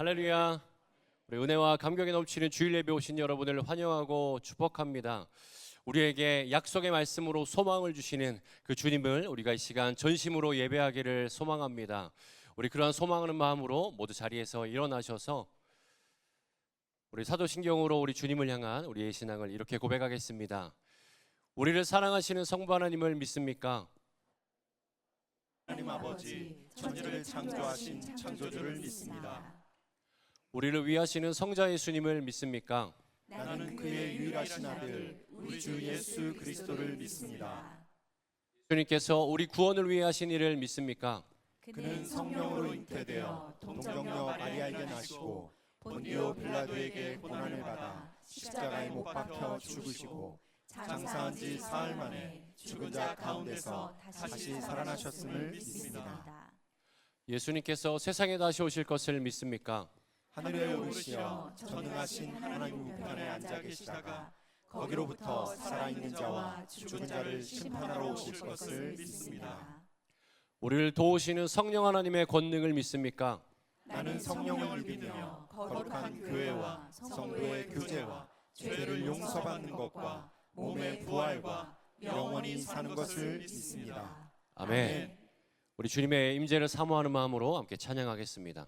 할렐루야. 우리 은혜와 감격에 넘치는 주일 예배 오신 여러분을 환영하고 축복합니다. 우리에게 약속의 말씀으로 소망을 주시는 그 주님을 우리가 이 시간 전심으로 예배하기를 소망합니다. 우리 그러한 소망하는 마음으로 모두 자리에서 일어나셔서 우리 사도신경으로 우리 주님을 향한 우리의 신앙을 이렇게 고백하겠습니다. 우리를 사랑하시는 성부 하나님을 믿습니까? 하나님 아버지, 천지를 창조하신 창조주를 믿습니다. 우리를 위하시는 성자 예수님을 믿습니까? 나는 그의 유일하신 아들 우리 주 예수 그리스도를 믿습니다. 주님께서 우리 구원을 위해 하신 일을 믿습니까? 그는 성령으로 잉태되어 동정녀 마리아에게 나시고 본디오 빌라도에게 고난을 받아 십자가에 못 박혀 죽으시고 장사한 지 사흘 만에 죽은 자 가운데서 다시 살아나셨음을 믿습니다. 예수님께서 세상에 다시 오실 것을 믿습니까? 하늘에 오르시어 전능하신 하나님 우편에 앉아 계시다가 거기로부터 살아있는 자와 죽은 자를 심판하러 오실 것을 믿습니다. 우리를 도우시는 성령 하나님의 권능을 믿습니까? 나는 성령을 믿으며 거룩한 교회와 성도의 교제와 죄를 용서받는 것과 몸의 부활과 영원히 사는 것을 믿습니다. 아멘. 우리 주님의 임재를 사모하는 마음으로 함께 찬양하겠습니다.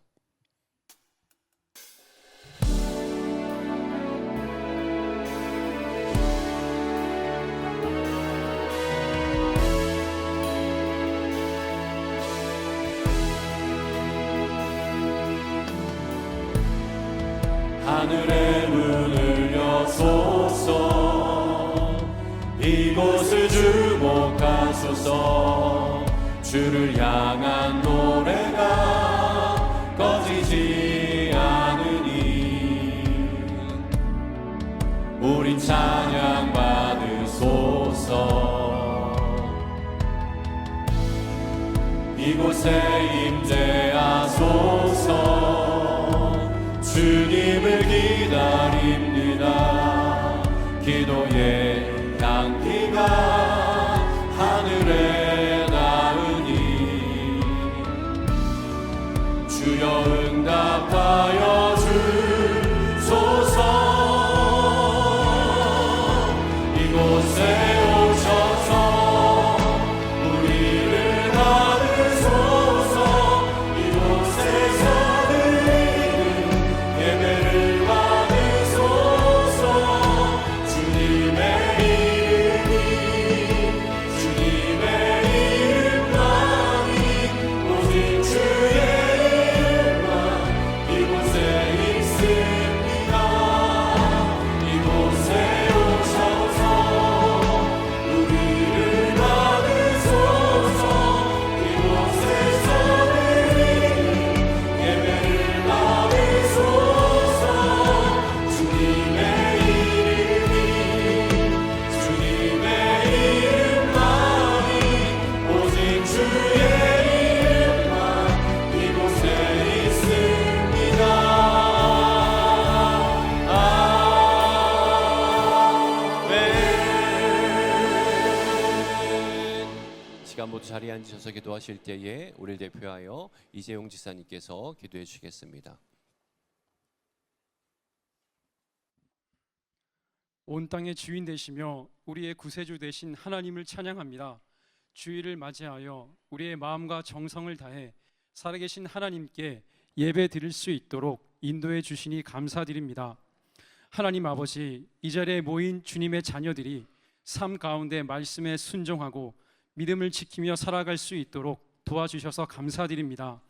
하늘의 문을 여소서, 이곳을 주목하소서. 주를 향한 노래가 꺼지지 않으니 우린 찬양 받으소서. 이곳에 임재하소서. 주님을 기다립니다. 기도의 향기가 하늘에 닿으니 주여 응답하여 주소서. 이곳에 오셔서 우리를 받으소서. 이곳에서 예배를 받으소서. 주님의 이름이 주님의 이름만이 오직 주의 이름만 이곳에 있습니다. 이곳에 오셔서 우리를 받으소서. 이곳에서 드리는 예배를 받으소서. 주님의 이름이 주님의 이름만이 오직 주의 이름만 이곳에 있습니다. 아멘. 시간 모두 자리에 앉으셔서 기도하실 때에 우리를 대표하여 이재용 지사님께서 기도해 주시겠습니다. 온 땅의 주인 되시며 우리의 구세주 되신 하나님을 찬양합니다. 주일을 맞이하여 우리의 마음과 정성을 다해 살아계신 하나님께 예배 드릴 수 있도록 인도해 주시니 감사드립니다. 하나님 아버지, 이 자리에 모인 주님의 자녀들이 삶 가운데 말씀에 순종하고 믿음을 지키며 살아갈 수 있도록 도와주셔서 감사드립니다.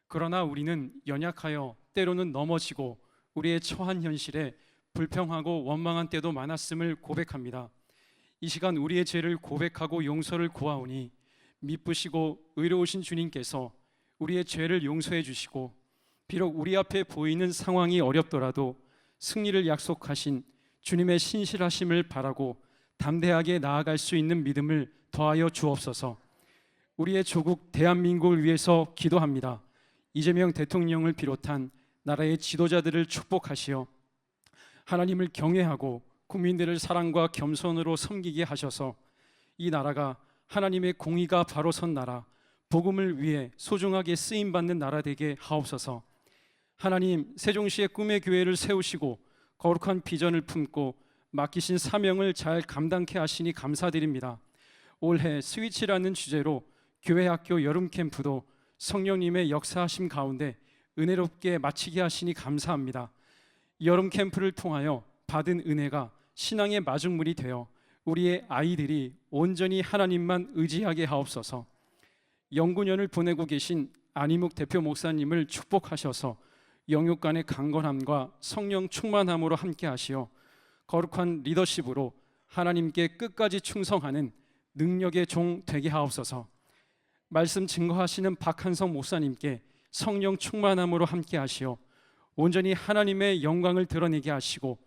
그러나 우리는 연약하여 때로는 넘어지고 우리의 처한 현실에 불평하고 원망한 때도 많았음을 고백합니다. 이 시간 우리의 죄를 고백하고 용서를 구하오니 미쁘시고 의로우신 주님께서 우리의 죄를 용서해 주시고 비록 우리 앞에 보이는 상황이 어렵더라도 승리를 약속하신 주님의 신실하심을 바라고 담대하게 나아갈 수 있는 믿음을 더하여 주옵소서. 우리의 조국 대한민국을 위해서 기도합니다. 이재명 대통령을 비롯한 나라의 지도자들을 축복하시어 하나님을 경외하고 국민들을 사랑과 겸손으로 섬기게 하셔서 이 나라가 하나님의 공의가 바로 선 나라, 복음을 위해 소중하게 쓰임받는 나라 되게 하옵소서. 하나님, 세종시의 꿈의 교회를 세우시고 거룩한 비전을 품고 맡기신 사명을 잘 감당케 하시니 감사드립니다. 올해 스위치라는 주제로 교회 학교 여름 캠프도 성령님의 역사하심 가운데 은혜롭게 마치게 하시니 감사합니다. 여름 캠프를 통하여 받은 은혜가 신앙의 마중물이 되어 우리의 아이들이 온전히 하나님만 의지하게 하옵소서. 영구년을 보내고 계신 안희묵 대표 목사님을 축복하셔서 영육간의 강건함과 성령 충만함으로 함께 하시어 거룩한 리더십으로 하나님께 끝까지 충성하는 능력의 종 되게 하옵소서. 말씀 증거하시는 박한성 목사님께 성령 충만함으로 함께 하시어 온전히 하나님의 영광을 드러내게 하시고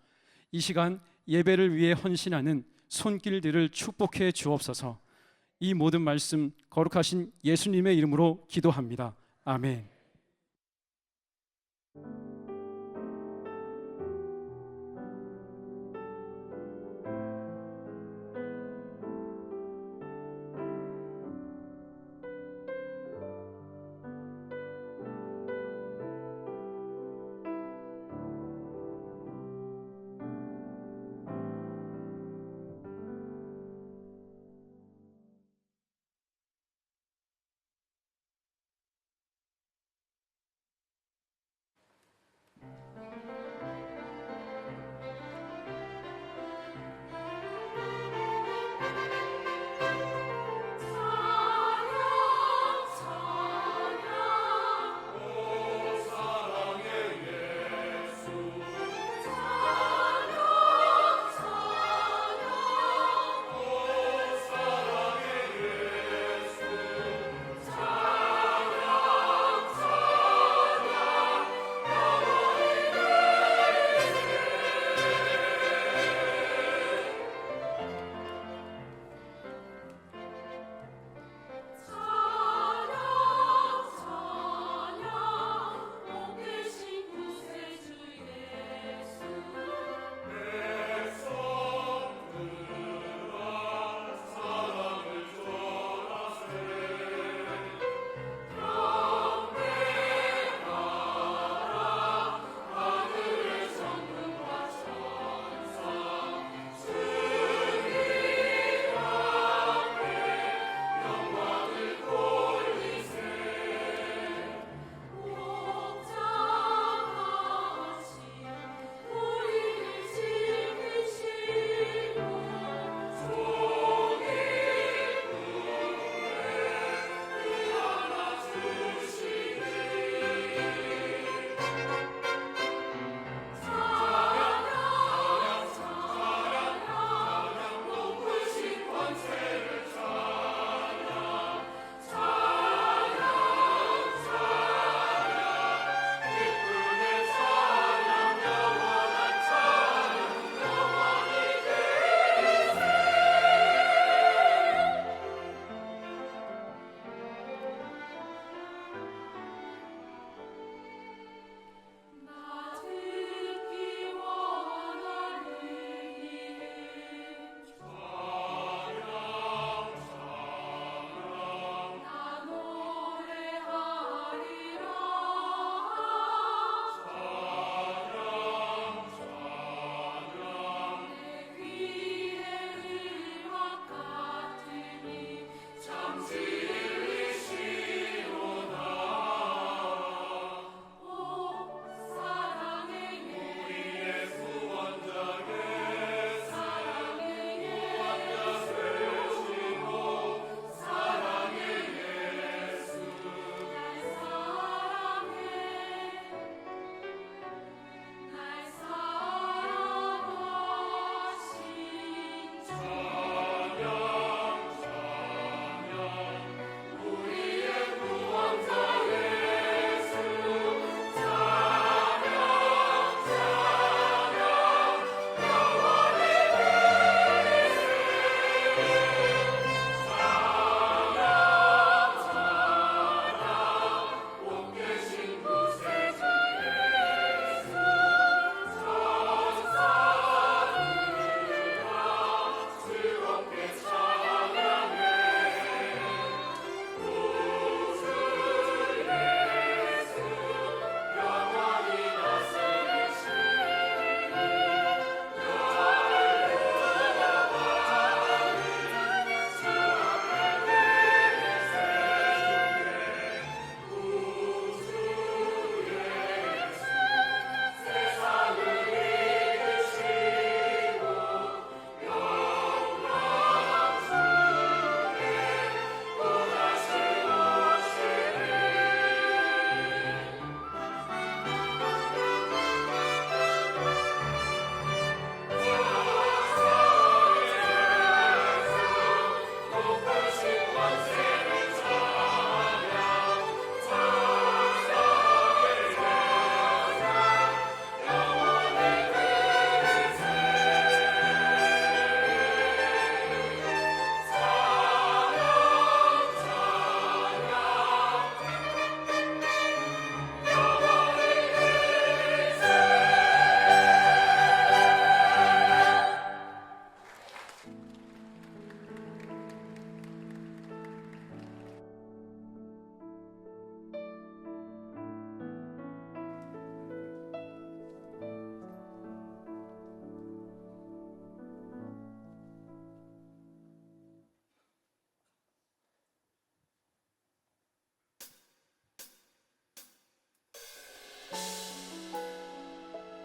이 시간 예배를 위해 헌신하는 손길들을 축복해 주옵소서. 이 모든 말씀 거룩하신 예수님의 이름으로 기도합니다. 아멘.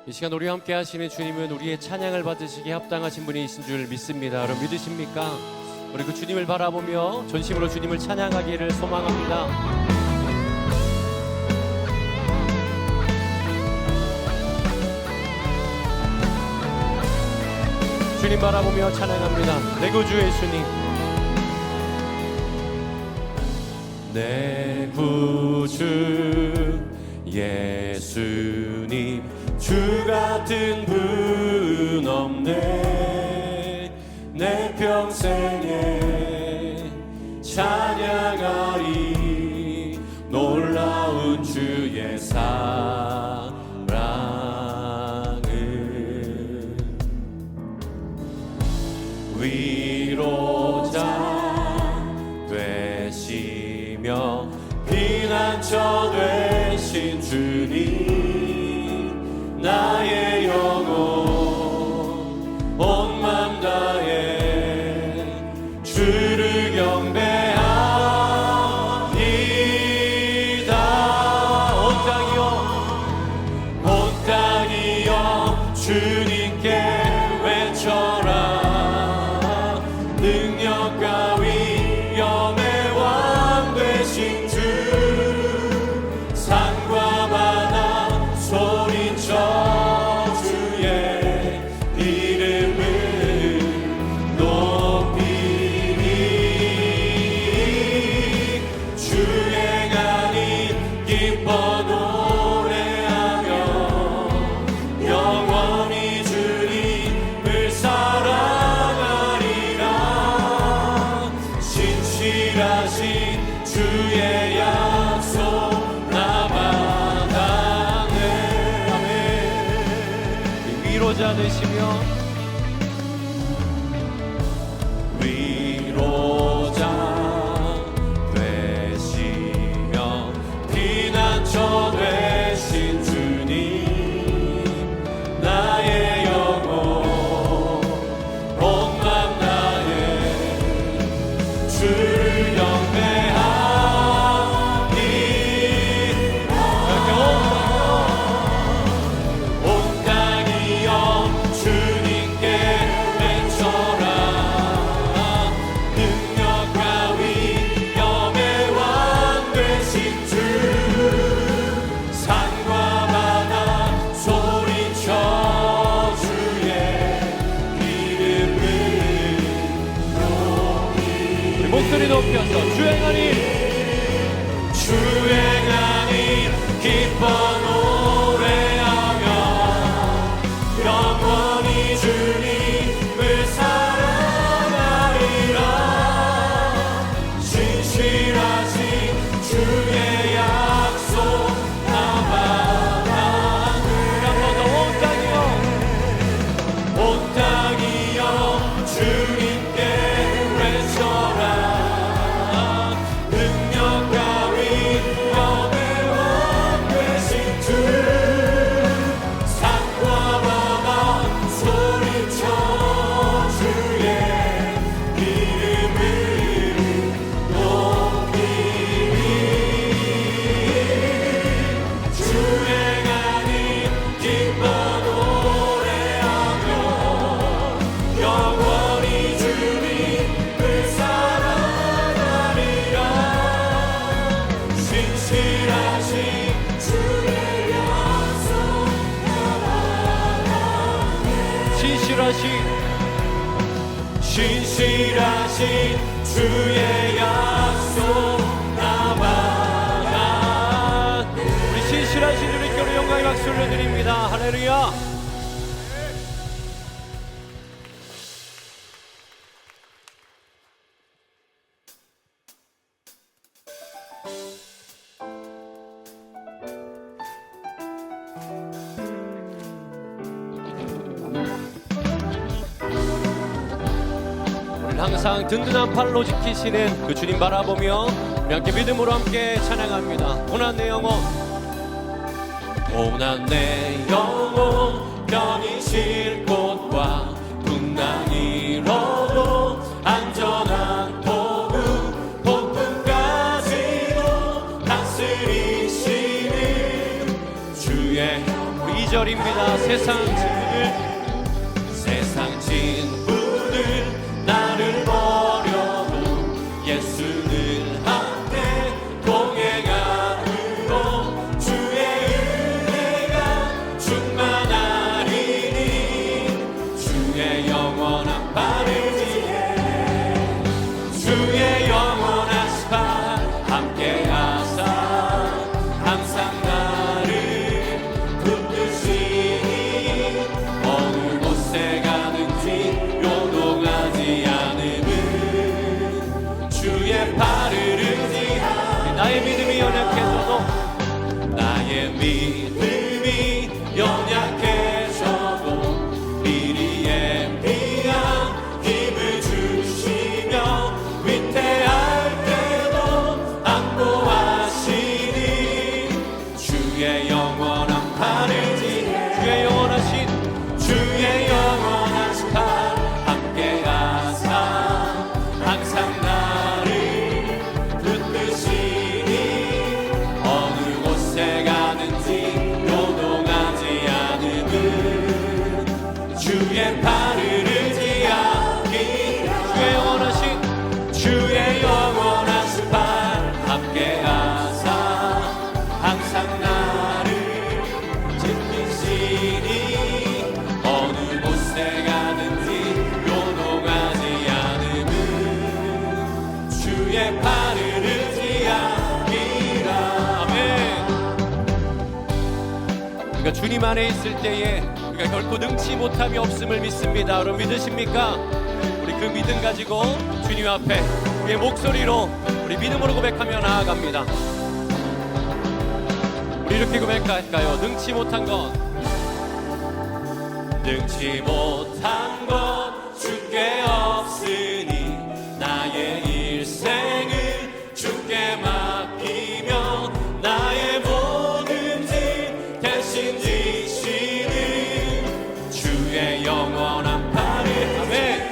이 시간 우리와 함께 하시는 주님은 우리의 찬양을 받으시기에 합당하신 분이신 줄 믿습니다. 여러분 믿으십니까? 우리 그 주님을 바라보며 전심으로 주님을 찬양하기를 소망합니다. 주님 바라보며 찬양합니다. 내 구주 예수님, 내 구주 예수님, 주 같은 분 없네. 내 평생에 찬양하리 놀라운 주의 사랑을. 위로자 되시며 피난처 되신 주님, 나의 영혼 온 맘 다해 주를 경배하리다. 온 땅이여 주님께 외쳐라. 능력과 위엄의 왕 되신 주, 산과 바다 소리쳐 주의 이름을 높이리. 주행하니 기뻐 노래하며 영원히 주님을 사랑하리라. 신실하신 주의 약속 나 받았네. 아멘. 위로자 되시며 되시며 피난처 되신 주님, 나의 영혼 온 맘 다해 주를 경배하리. 온 땅이여 주님께 외쳐라. 능력과 위엄의 왕 되신 주, 산과 바다 소리쳐 주의 이름을 높이리. 우리 목소리 높여서 주행하니 기뻐 노래하며 영원히 주님을 사랑하리라. 신실하신 주의 약속 나 받았네. 한 번 더. 온 땅이여 주님께 외쳐라. 능력과 위엄의 왕 되신 주, 산과 바다 소리쳐 주의 이름을 높이리. 주행하니 기뻐 노래하며 영원히 주님을 사랑하리라. 신실하신 주의 약속 나 받았네. 신실하신 주의 약속 나 받았네. 우리 신실하신 주님께로 영광의 박수 올려드립니다. 할렐루야. 항상 든든한 팔로 지키시는 그 주님 바라보며 우리 함께 믿음으로 함께 찬양합니다. 고난 내 영혼, 고난 내 영혼, 편히 쉴 곳과 풍랑이 일어도 안전한 도구, 폭풍까지도 다스리시는 주의 2절입니다. 세상 친구들 나를 버려도 예수는 함께 동행하고 주의 은혜가 충만하리니 주의 영원한 발을 지혜 주의 영원한 발 함께 하사 항상 나를 붙드시니 어느 곳에 가든지 요동하지 않음은 주의 발을 의지하 나의 믿음이 연약해져도 미리의 비한 힘을 주시며 위태할 때도 안보하시니 주의 영원한 팔을 지혜 주의 영원하신 팔 함께 하사 항상 나를 붙드시니 어느 곳에 가든지 요동하지 않음은 주의 팔을 의지하기 주의 영원하신 팔 함께 하사 항상 나를 지키시니 어느 곳에 가든지 요동하지 않음은 주의 팔을 의지하기라. 아멘. 우리가 주님 안에 있을 때에 우리가 결코 능치 못함이 없음을 믿습니다. 여러분 믿으십니까? 우리 그 믿음 가지고 주님 앞에 우리의 목소리로 우리 믿음으로 고백하며 나아갑니다. 우리 이렇게 고백할까요? 능치 못한 것 주께 없으니 나의 일생을 주께 맡기며 나의 모든 짐 대신 지시는 주의 영원한 팔을 아멘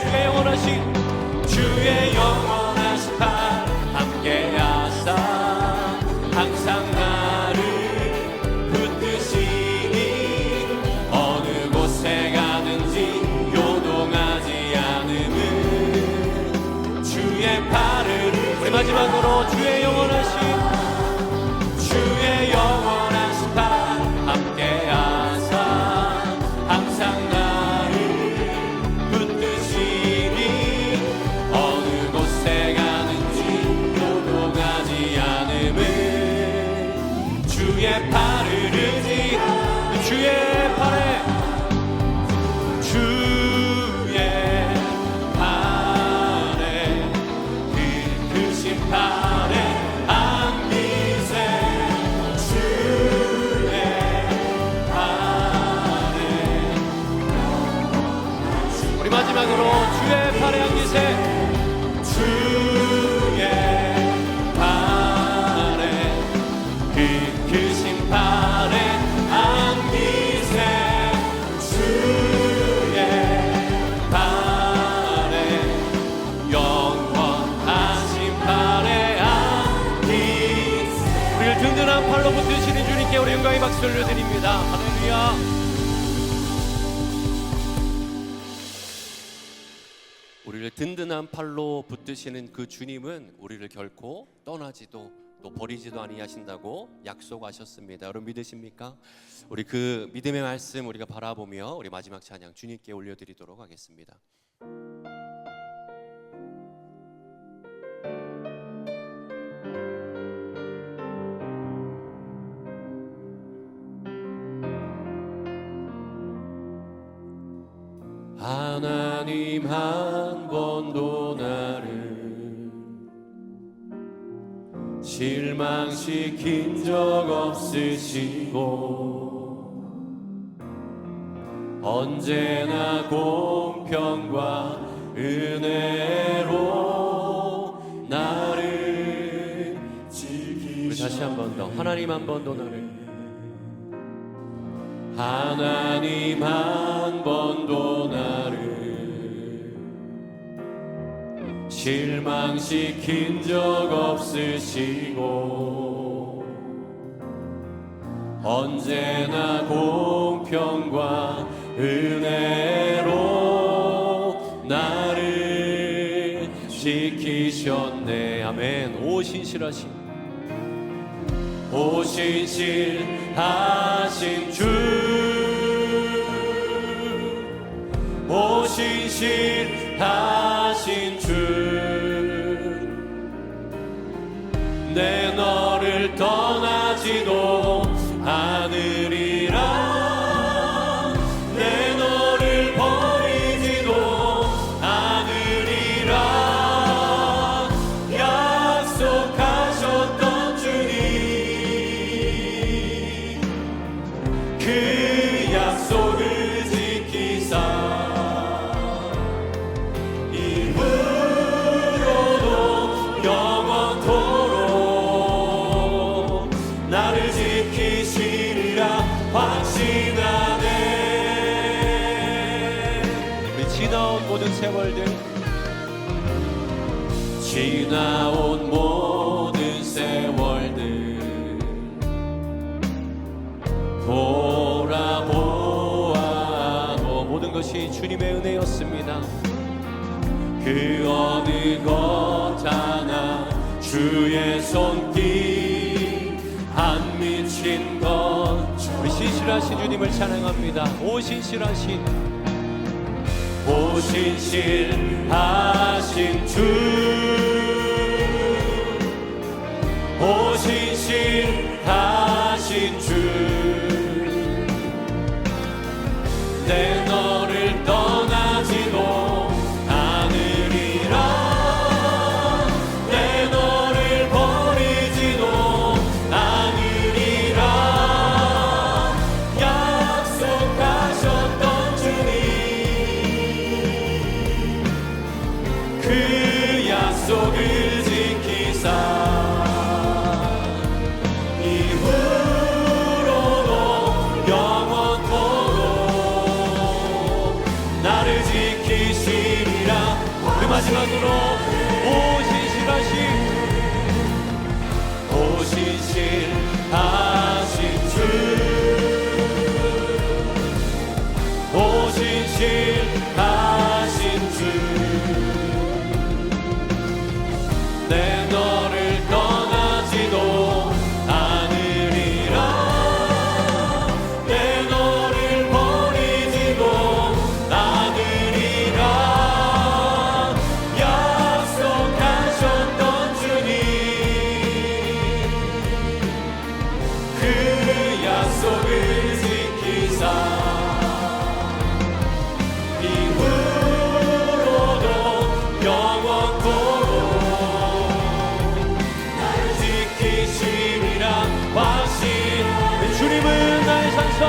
주의 영원하신 팔 함께 하사 항상 나를 붙드시니 어느 곳에 가든지 요동하지 않음은 주의 팔을 우리 마지막으로 주의 영원하신 팔 함께 하사 항상 나를 붙드시니 어느 곳에 가든지 요동하지 않음은 주의 팔을 의지하 주의 팔에 그 크신 팔에 안기세 주의 팔에 우리 마지막으로 주의 팔에 안기세 주의 팔에 그 크신 팔에 안기세 주의 팔에 영원하신 팔에 안기세 우리를 든든한 팔로 붙드시는 주님께 우리 영광의 박수 올려드립니다. 할렐루야. 우리를 든든한 팔로 붙드시는 그 주님은 우리를 결코 떠나지도 또 버리지도 아니하신다고 약속하셨습니다. 여러분 믿으십니까? 우리 그 믿음의 말씀 우리가 바라보며 우리 마지막 찬양 주님께 올려드리도록 하겠습니다. 하나님 한 번도 나를 실망시킨 적 없으시고 언제나 공평과 은혜로 나를 지키시오. 우리 다시 한 번 더 하나님 한 번도 나를 하나님 한 번도 나를 실망시킨 적 없으시고 언제나 보평과 은혜로 나를 지키셨네. 아멘. 오 신실하신 주, 오 신실하신 주, 내 너를 떠나지도 않으리라, 내 너를 버리지도 않으리라 약속하셨던 주님, 그 약속을 지키사 이후로도 영원토록 나를 지키시리라 확신하네. 우리 지나온 모든 세월들, 지나온 모든 세월들 돌아보아도 모든 것이 주님의 은혜였습니다. 그 어느 것 하나 주의 손길 안 미친 것, 우리 신실하신 주님을 찬양합니다. 오 신실하신, 오 신실하신 주, 오 신실하신 주, 내 너를 떠나지도 않으리라, 내 너를 버리지도 않으리라 약속하셨던 주님, 그 약속을 지키사 이후로도 영원토록 나를 지키시리라. 그 마지막으로 오 신실하신, 오 신실하신 주, 오 신실하신 주, 내 너를 떠나지도 않으리라, 내 너를 버리지도 않으리라 약속하셨던 주님, 그 약속을 지키사 이후로도 영원토록 나를 지키시리라 확신. 주님은 나의 산성,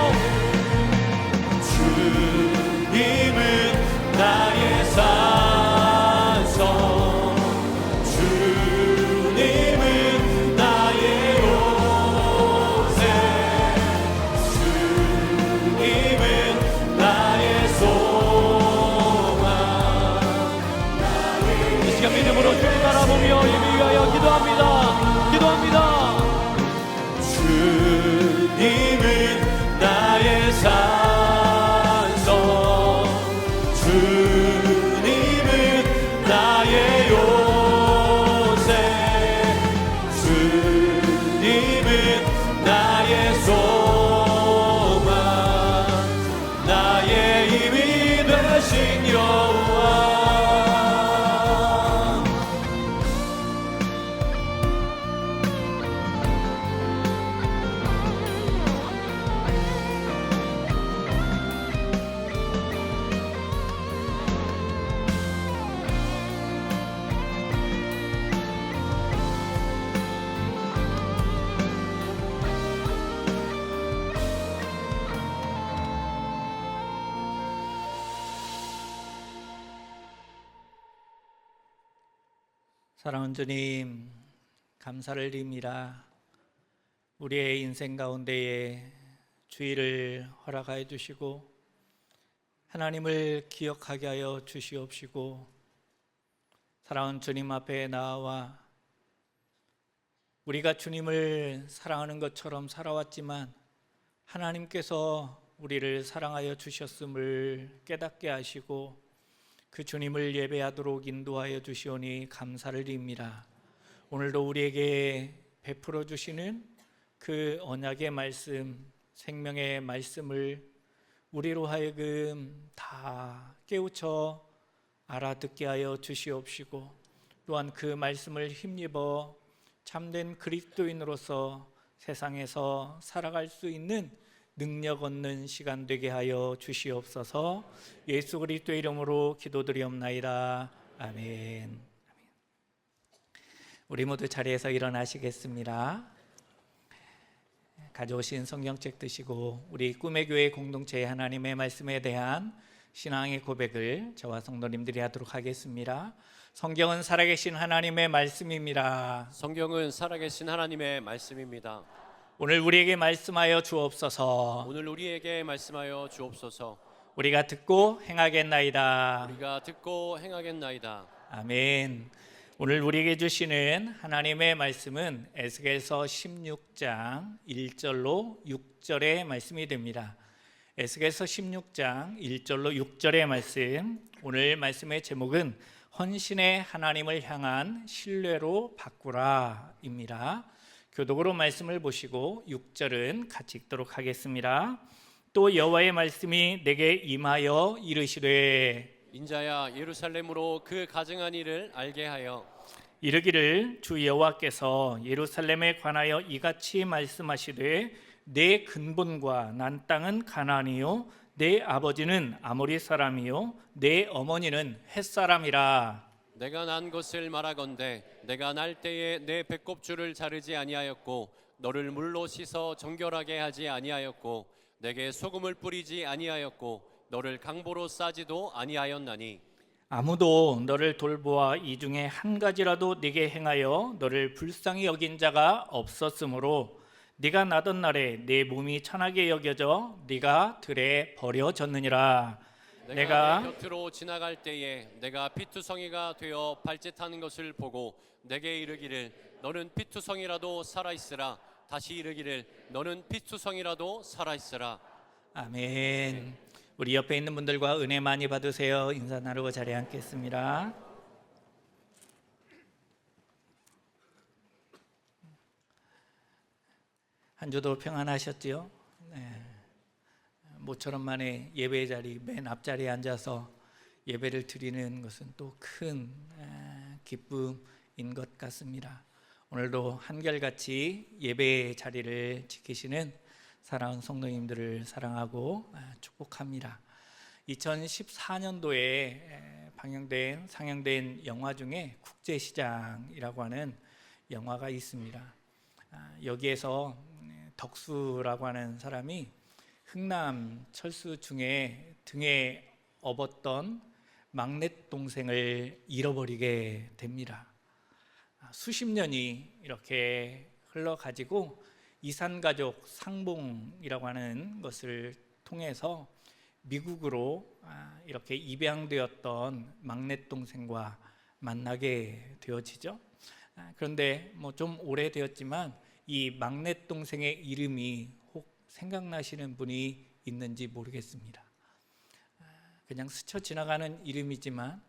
주님은 나의 산성, 주님은 나의 요새, 주님은 나의 소망. 이 시간 믿음으로 주님 바라보며 예배 위하여 기도합니다. 기도합니다. 주님은 나의 산성, 주님은 나의 요새, 주님은 나의 소망, 나의 힘이 되신 여호와. 사랑하는 주님, 감사를 드립니다. 우리의 인생 가운데에 주의를 허락하여 주시고 하나님을 기억하게 하여 주시옵시고, 사랑하는 주님 앞에 나와 우리가 주님을 사랑하는 것처럼 살아왔지만 하나님께서 우리를 사랑하여 주셨음을 깨닫게 하시고 그 주님을 예배하도록 인도하여 주시오니 감사를 드립니다. 오늘도 우리에게 베풀어 주시는 그 언약의 말씀, 생명의 말씀을 우리로 하여금 다 깨우쳐 알아듣게 하여 주시옵시고 또한 그 말씀을 힘입어 참된 그리스도인으로서 세상에서 살아갈 수 있는 능력 얻는 시간 되게 하여 주시옵소서. 예수 그리스도의 이름으로 기도드리옵나이다. 아멘. 우리 모두 자리에서 일어나시겠습니다. 가져오신 성경책 드시고 우리 꿈의 교회 공동체의 하나님의 말씀에 대한 신앙의 고백을 저와 성도님들이 하도록 하겠습니다. 성경은 살아계신 하나님의 말씀입니다. 성경은 살아계신 하나님의 말씀입니다. 오늘 우리에게 말씀하여 주옵소서. 오늘 우리에게 말씀하여 주옵소서. 우리가 듣고 행하겠나이다. 우리가 듣고 행하겠나이다. 아멘. 오늘 우리에게 주시는 하나님의 말씀은 에스겔서 16장 1절로 6절의 말씀이 됩니다. 에스겔서 16장 1절로 6절의 말씀. 오늘 말씀의 제목은 헌신의 하나님을 향한 신뢰로 바꾸라입니다. 교독으로 말씀을 보시고 6절은 같이 읽도록 하겠습니다. 또 여호와의 말씀이 내게 임하여 이르시되 인자야 예루살렘으로 그 가증한 일을 알게 하여 이르기를 주 여호와께서 예루살렘에 관하여 이같이 말씀하시되 내 근본과 난 땅은 가나안이요 내 아버지는 아모리 사람이요 내 어머니는 헷 사람이라. 내가 난 것을 말하건대 내가 날 때에 내 배꼽줄을 자르지 아니하였고 너를 물로 씻어 정결하게 하지 아니하였고 내게 소금을 뿌리지 아니하였고 너를 강보로 싸지도 아니하였나니 아무도 너를 돌보아 이 중에 한 가지라도 네게 행하여 너를 불쌍히 여긴 자가 없었으므로 네가 나던 날에 내 몸이 천하게 여겨져 네가 들에 버려졌느니라. 내가 내 곁으로 지나갈 때에 내가 피투성이가 되어 발짓하는 것을 보고 내게 이르기를 너는 피투성이라도 살아있으라. 다시 이르기를 너는 피투성이라도 살아있으라. 아멘. 우리 옆에 있는 분들과 은혜 많이 받으세요. 인사 나누고 자리에 앉겠습니다. 한 주도 평안하셨지요? 네. 모처럼 만에 예배 자리 맨 앞자리에 앉아서 예배를 드리는 것은 또 큰 기쁨인 것 같습니다. 오늘도 한결같이 예배의 자리를 지키시는 사랑하는 성도님들을 사랑하고 축복합니다. 2014년도에 상영된 영화 중에 국제시장이라고 하는 영화가 있습니다. 여기에서 덕수라고 하는 사람이 흥남 철수 중에 등에 업었던 막내 동생을 잃어버리게 됩니다. 수십 년이 이렇게 흘러가지고 이산가족 상봉이라고 하는 것을 통해서 미국으로 이렇게 입양되었던 막내 동생과 만나게 되어지죠. 그런데 뭐 좀 오래되었지만 이 막내 동생의 이름이 혹 생각나시는 분이 있는지 모르겠습니다. 그냥 스쳐 지나가는 이름이지만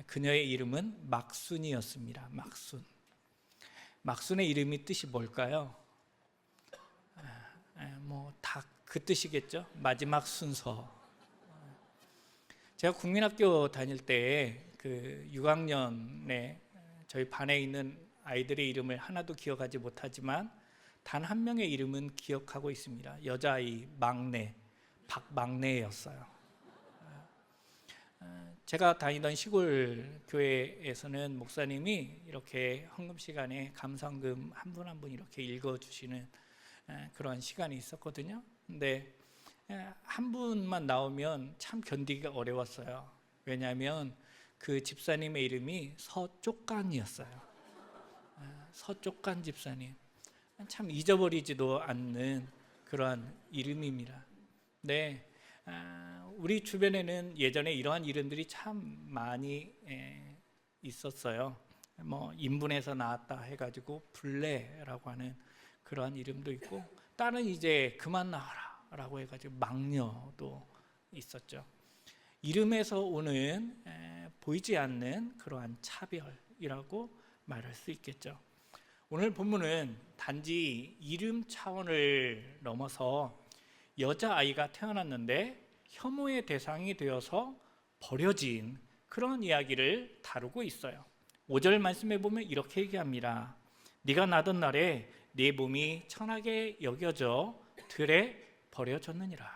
그녀의 이름은 막순이었습니다. 막순의 이름이 뜻이 뭘까요? 뭐 다 그 뜻이겠죠. 마지막 순서. 제가 국민학교 다닐 때 그 6학년에 저희 반에 있는 아이들의 이름을 하나도 기억하지 못하지만 단 한 명의 이름은 기억하고 있습니다. 여자아이 막내, 박막내였어요. 제가 다니던 시골 교회에서는 목사님이 이렇게 헌금 시간에 감사헌금 한 분 한 분 이렇게 읽어주시는 그런 시간이 있었거든요. 근데 한 분만 나오면 참 견디기가 어려웠어요. 왜냐하면 그 집사님의 이름이 서쪽간이었어요. 서쪽간 집사님. 참 잊어버리지도 않는 그러한 이름입니다. 네, 우리 주변에는 예전에 이러한 이름들이 참 많이 있었어요. 뭐 인분에서 나왔다 해가지고 불레라고 하는 그러한 이름도 있고, 딸은 이제 그만 나와라 있다라고 해가지고 망녀도 있었죠. 이름에서 오는 보이지 않는 그러한 차별이라고 말할 수 있겠죠. 오늘 본문은 단지 이름 차원을 넘어서 여자아이가 태어났는데 혐오의 대상이 되어서 버려진 그런 이야기를 다루고 있어요. 5절 말씀에 보면 이렇게 얘기합니다. 네가 나던 날에 네 몸이 천하게 여겨져 들에 버려졌느니라.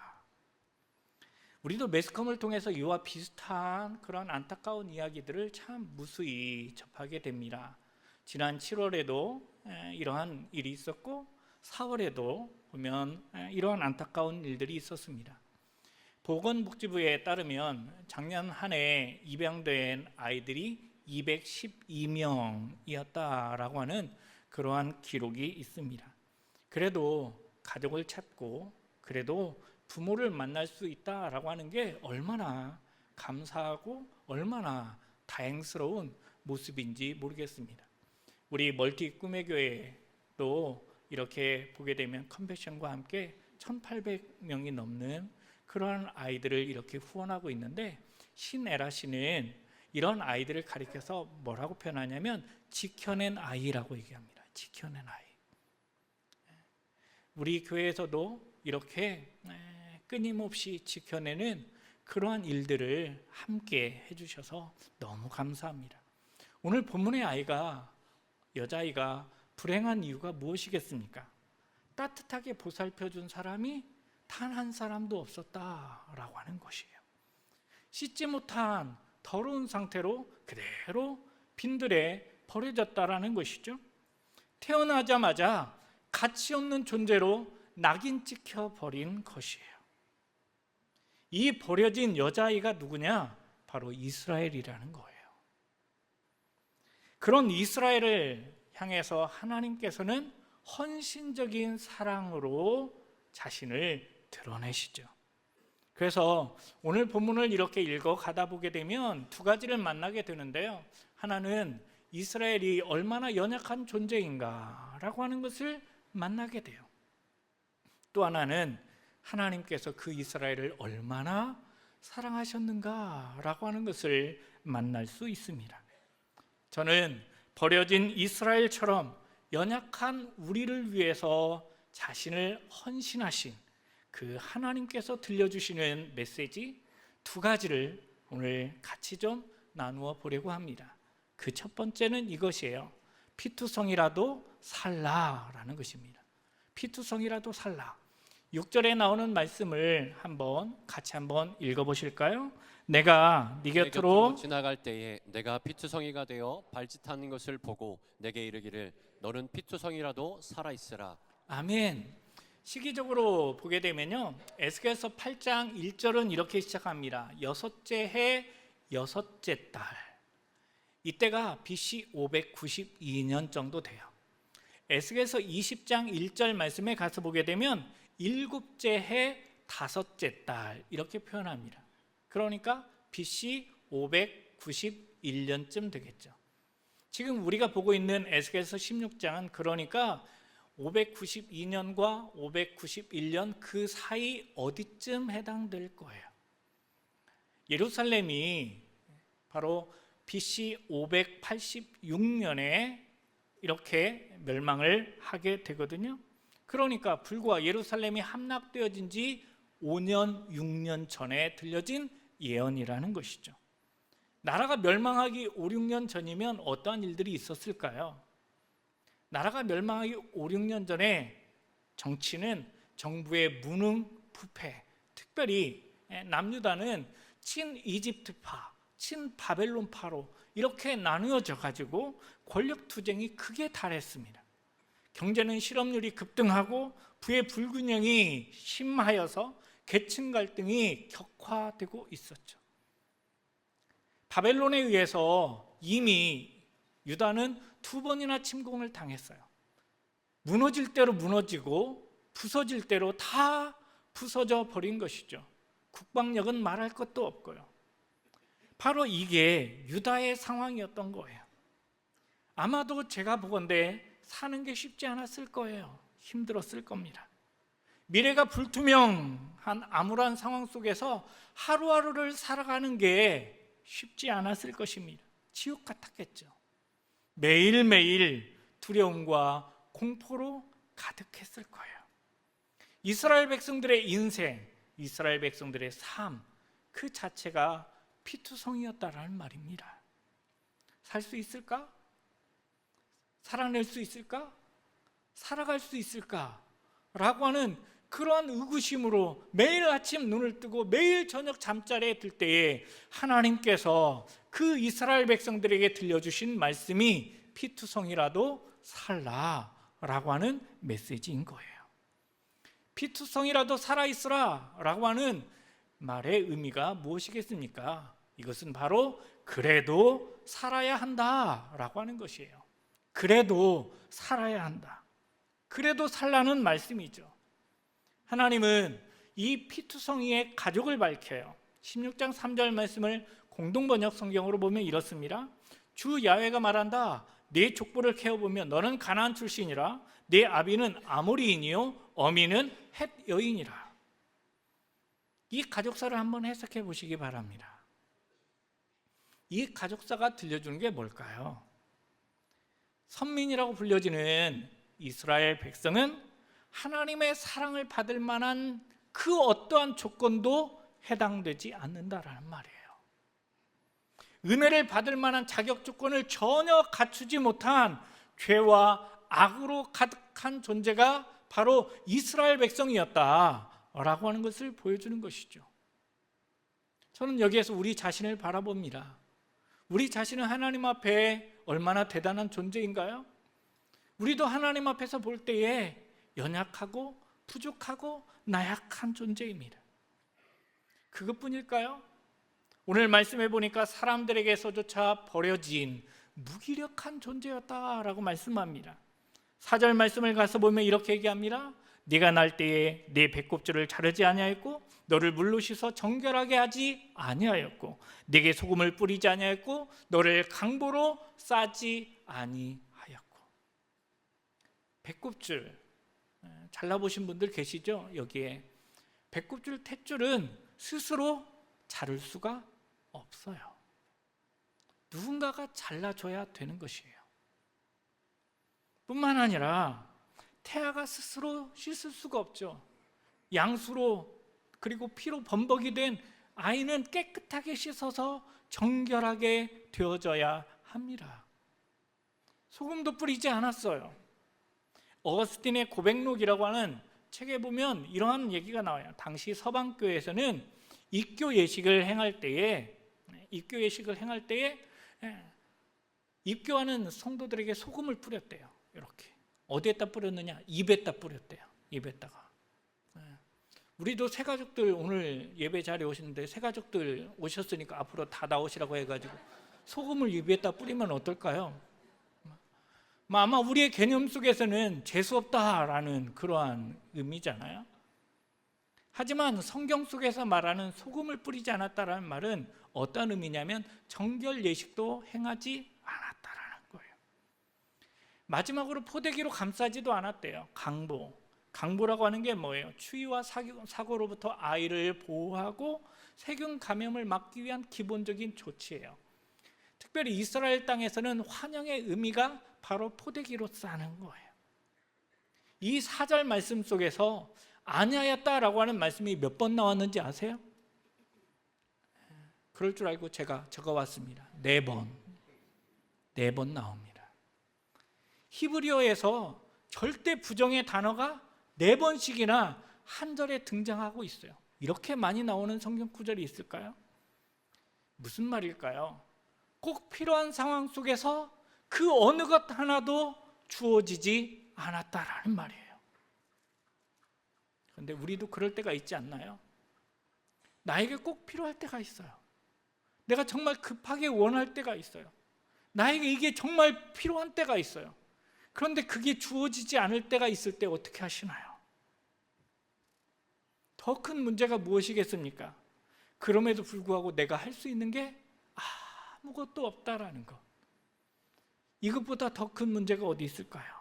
우리도 매스컴을 통해서 이와 비슷한 그런 안타까운 이야기들을 참 무수히 접하게 됩니다. 지난 7월에도 이러한 일이 있었고 4월에도 보면 이러한 안타까운 일들이 있었습니다. 보건복지부에 따르면 작년 한 해 입양된 아이들이 212명이었다라고 하는 그러한 기록이 있습니다. 그래도 가족을 찾고 그래도 부모를 만날 수 있다라고 하는 게 얼마나 감사하고 얼마나 다행스러운 모습인지 모르겠습니다. 우리 멀티 꿈의 교회도 이렇게 보게 되면 컴패션과 함께 1,800명이 넘는 그런 아이들을 이렇게 후원하고 있는데 신에라 씨는 이런 아이들을 가리켜서 뭐라고 표현하냐면 지켜낸 아이라고 얘기합니다. 지켜낸 아이. 우리 교회에서도 이렇게 끊임없이 지켜내는 그러한 일들을 함께 해주셔서 너무 감사합니다. 오늘 본문의 여자아이가 불행한 이유가 무엇이겠습니까? 따뜻하게 보살펴준 사람이 단 한 사람도 없었다라고 하는 것이에요. 씻지 못한 더러운 상태로 그대로 빈들에 버려졌다라는 것이죠. 태어나자마자 가치 없는 존재로 낙인 찍혀 버린 것이에요. 이 버려진 여자아이가 누구냐? 바로 이스라엘이라는 거예요. 그런 이스라엘을 향해서 하나님께서는 헌신적인 사랑으로 자신을 드러내시죠. 그래서 오늘 본문을 이렇게 읽어 가다 보게 되면 두 가지를 만나게 되는데요. 하나는 이스라엘이 얼마나 연약한 존재인가라고 하는 것을 만나게 돼요. 또 하나는 하나님께서 그 이스라엘을 얼마나 사랑하셨는가라고 하는 것을 만날 수 있습니다. 저는 버려진 이스라엘처럼 연약한 우리를 위해서 자신을 헌신하신 그 하나님께서 들려주시는 메시지 두 가지를 오늘 같이 좀 나누어 보려고 합니다. 그 첫 번째는 이것이에요. 피투성이라도 살라라는 것입니다. 피투성이라도 살라. 6절에 나오는 말씀을 같이 한번 읽어보실까요? 내가 네 곁으로 지나갈 때에 내가 피투성이가 되어 발짓하는 것을 보고 내게 이르기를 너는 피투성이라도 살아 있으라. 아멘. 시기적으로 보게 되면요, 에스겔서 8장 1절은 이렇게 시작합니다. 여섯째 해 여섯째 달. 이때가 BC 592년 정도 돼요. 에스겔서 20장 1절 말씀에 가서 보게 되면 일곱째 해 다섯째 달 이렇게 표현합니다. 그러니까 BC 591년쯤 되겠죠. 지금 우리가 보고 있는 에스겔서 16장은 그러니까 592년과 591년 그 사이 어디쯤 해당될 거예요. 예루살렘이 바로 BC 586년에 이렇게 멸망을 하게 되거든요. 그러니까 불과 예루살렘이 함락되어진 지 5년, 6년 전에 들려진 예언이라는 것이죠. 나라가 멸망하기 5, 6년 전이면 어떠한 일들이 있었을까요? 나라가 멸망하기 5, 6년 전에 정치는 정부의 무능부패, 특별히 남유다는 친이집트파, 친바벨론파로 이렇게 나누어져 가지고 권력 투쟁이 크게 달했습니다. 경제는 실업률이 급등하고 부의 불균형이 심하여서 계층 갈등이 격화되고 있었죠. 바벨론에 의해서 이미 유다는 2번이나 침공을 당했어요. 무너질 대로 무너지고 부서질 대로 다 부서져 버린 것이죠. 국방력은 말할 것도 없고요. 바로 이게 유다의 상황이었던 거예요. 아마도 제가 보건대 사는 게 쉽지 않았을 거예요. 힘들었을 겁니다. 미래가 불투명한 암울한 상황 속에서 하루하루를 살아가는 게 쉽지 않았을 것입니다. 지옥 같았겠죠. 매일매일 두려움과 공포로 가득했을 거예요. 이스라엘 백성들의 인생, 이스라엘 백성들의 삶, 그 자체가 피투성이었다라는 말입니다. 살 수 있을까? 살아낼 수 있을까? 살아갈 수 있을까? 라고 하는 그러한 의구심으로 매일 아침 눈을 뜨고 매일 저녁 잠자리에 들 때에 하나님께서 그 이스라엘 백성들에게 들려주신 말씀이 피투성이라도 살라라고 하는 메시지인 거예요. 피투성이라도 살아있으라 라고 하는 말의 의미가 무엇이겠습니까? 이것은 바로 그래도 살아야 한다 라고 하는 것이에요. 그래도 살아야 한다. 그래도 살라는 말씀이죠. 하나님은 이 피투성이의 가족을 밝혀요. 16장 3절 말씀을 공동번역 성경으로 보면 이렇습니다. 주 야훼가 말한다. 네 족보를 캐어보면 너는 가나안 출신이라. 네 아비는 아모리인이요 어미는 헷 여인이라. 이 가족사를 한번 해석해 보시기 바랍니다. 이 가족사가 들려주는 게 뭘까요? 선민이라고 불려지는 이스라엘 백성은 하나님의 사랑을 받을 만한 그 어떠한 조건도 해당되지 않는다라는 말이에요. 은혜를 받을 만한 자격 조건을 전혀 갖추지 못한 죄와 악으로 가득한 존재가 바로 이스라엘 백성이었다라고 하는 것을 보여주는 것이죠. 저는 여기에서 우리 자신을 바라봅니다. 우리 자신은 하나님 앞에 얼마나 대단한 존재인가요? 우리도 하나님 앞에서 볼 때에 연약하고 부족하고 나약한 존재입니다. 그것뿐일까요? 오늘 말씀해 보니까 사람들에게서조차 버려진 무기력한 존재였다라고 말씀합니다. 4절 말씀을 가서 보면 이렇게 얘기합니다. 네가 날 때에 네 배꼽줄을 자르지 아니하였고 너를 물로 씻어 정결하게 하지 아니하였고 네게 소금을 뿌리지 아니하였고 너를 강보로 싸지 아니하였고. 배꼽줄 잘라보신 분들 계시죠? 여기에 배꼽줄 탯줄은 스스로 자를 수가 없어요. 누군가가 잘라줘야 되는 것이에요. 뿐만 아니라 태아가 스스로 씻을 수가 없죠. 양수로 그리고 피로 범벅이 된 아이는 깨끗하게 씻어서 정결하게 되어져야 합니다. 소금도 뿌리지 않았어요. 어거스틴의 고백록이라고 하는 책에 보면 이러한 얘기가 나와요. 당시 서방교회에서는 입교 예식을 행할 때에 입교하는 성도들에게 소금을 뿌렸대요. 이렇게 어디에다 뿌렸느냐? 입에다 뿌렸대요. 입에다가. 우리도 새가족들 오늘 예배 자리에 오시는데 새가족들 오셨으니까 앞으로 다 나오시라고 해가지고 소금을 입에다 뿌리면 어떨까요? 아마 우리의 개념 속에서는 재수없다라는 그러한 의미잖아요. 하지만 성경 속에서 말하는 소금을 뿌리지 않았다라는 말은 어떤 의미냐면 정결 예식도 행하지 않았다라는 거예요. 마지막으로 포대기로 감싸지도 않았대요. 강보라고 하는 게 뭐예요? 추위와 사고로부터 아이를 보호하고 세균 감염을 막기 위한 기본적인 조치예요. 특별히 이스라엘 땅에서는 환영의 의미가 바로 포대기로 싸는 거예요. 이 4절 말씀 속에서 아니하였다라고 하는 말씀이 몇 번 나왔는지 아세요? 그럴 줄 알고 제가 적어왔습니다. 4번 나옵니다. 히브리어에서 절대 부정의 단어가 4번씩이나 한 절에 등장하고 있어요. 이렇게 많이 나오는 성경 구절이 있을까요? 무슨 말일까요? 꼭 필요한 상황 속에서 그 어느 것 하나도 주어지지 않았다라는 말이에요. 그런데 우리도 그럴 때가 있지 않나요? 나에게 꼭 필요할 때가 있어요. 내가 정말 급하게 원할 때가 있어요. 나에게 이게 정말 필요한 때가 있어요. 그런데 그게 주어지지 않을 때가 있을 때 어떻게 하시나요? 더 큰 문제가 무엇이겠습니까? 그럼에도 불구하고 내가 할 수 있는 게 아무것도 없다라는 것. 이것보다 더 큰 문제가 어디 있을까요?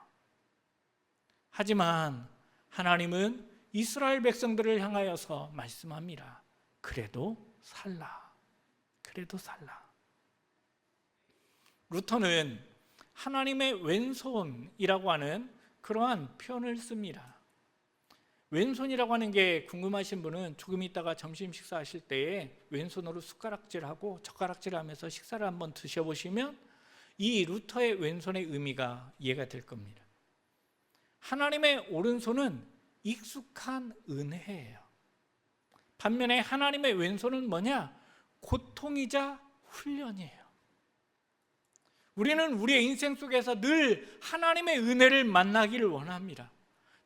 하지만 하나님은 이스라엘 백성들을 향하여서 말씀합니다. 그래도 살라. 그래도 살라. 루터는 하나님의 왼손이라고 하는 그러한 표현을 씁니다. 왼손이라고 하는 게 궁금하신 분은 조금 있다가 점심 식사하실 때에 왼손으로 숟가락질하고 젓가락질하면서 식사를 한번 드셔보시면 이 루터의 왼손의 의미가 이해가 될 겁니다. 하나님의 오른손은 익숙한 은혜예요. 반면에 하나님의 왼손은 뭐냐? 고통이자 훈련이에요. 우리는 우리의 인생 속에서 늘 하나님의 은혜를 만나기를 원합니다.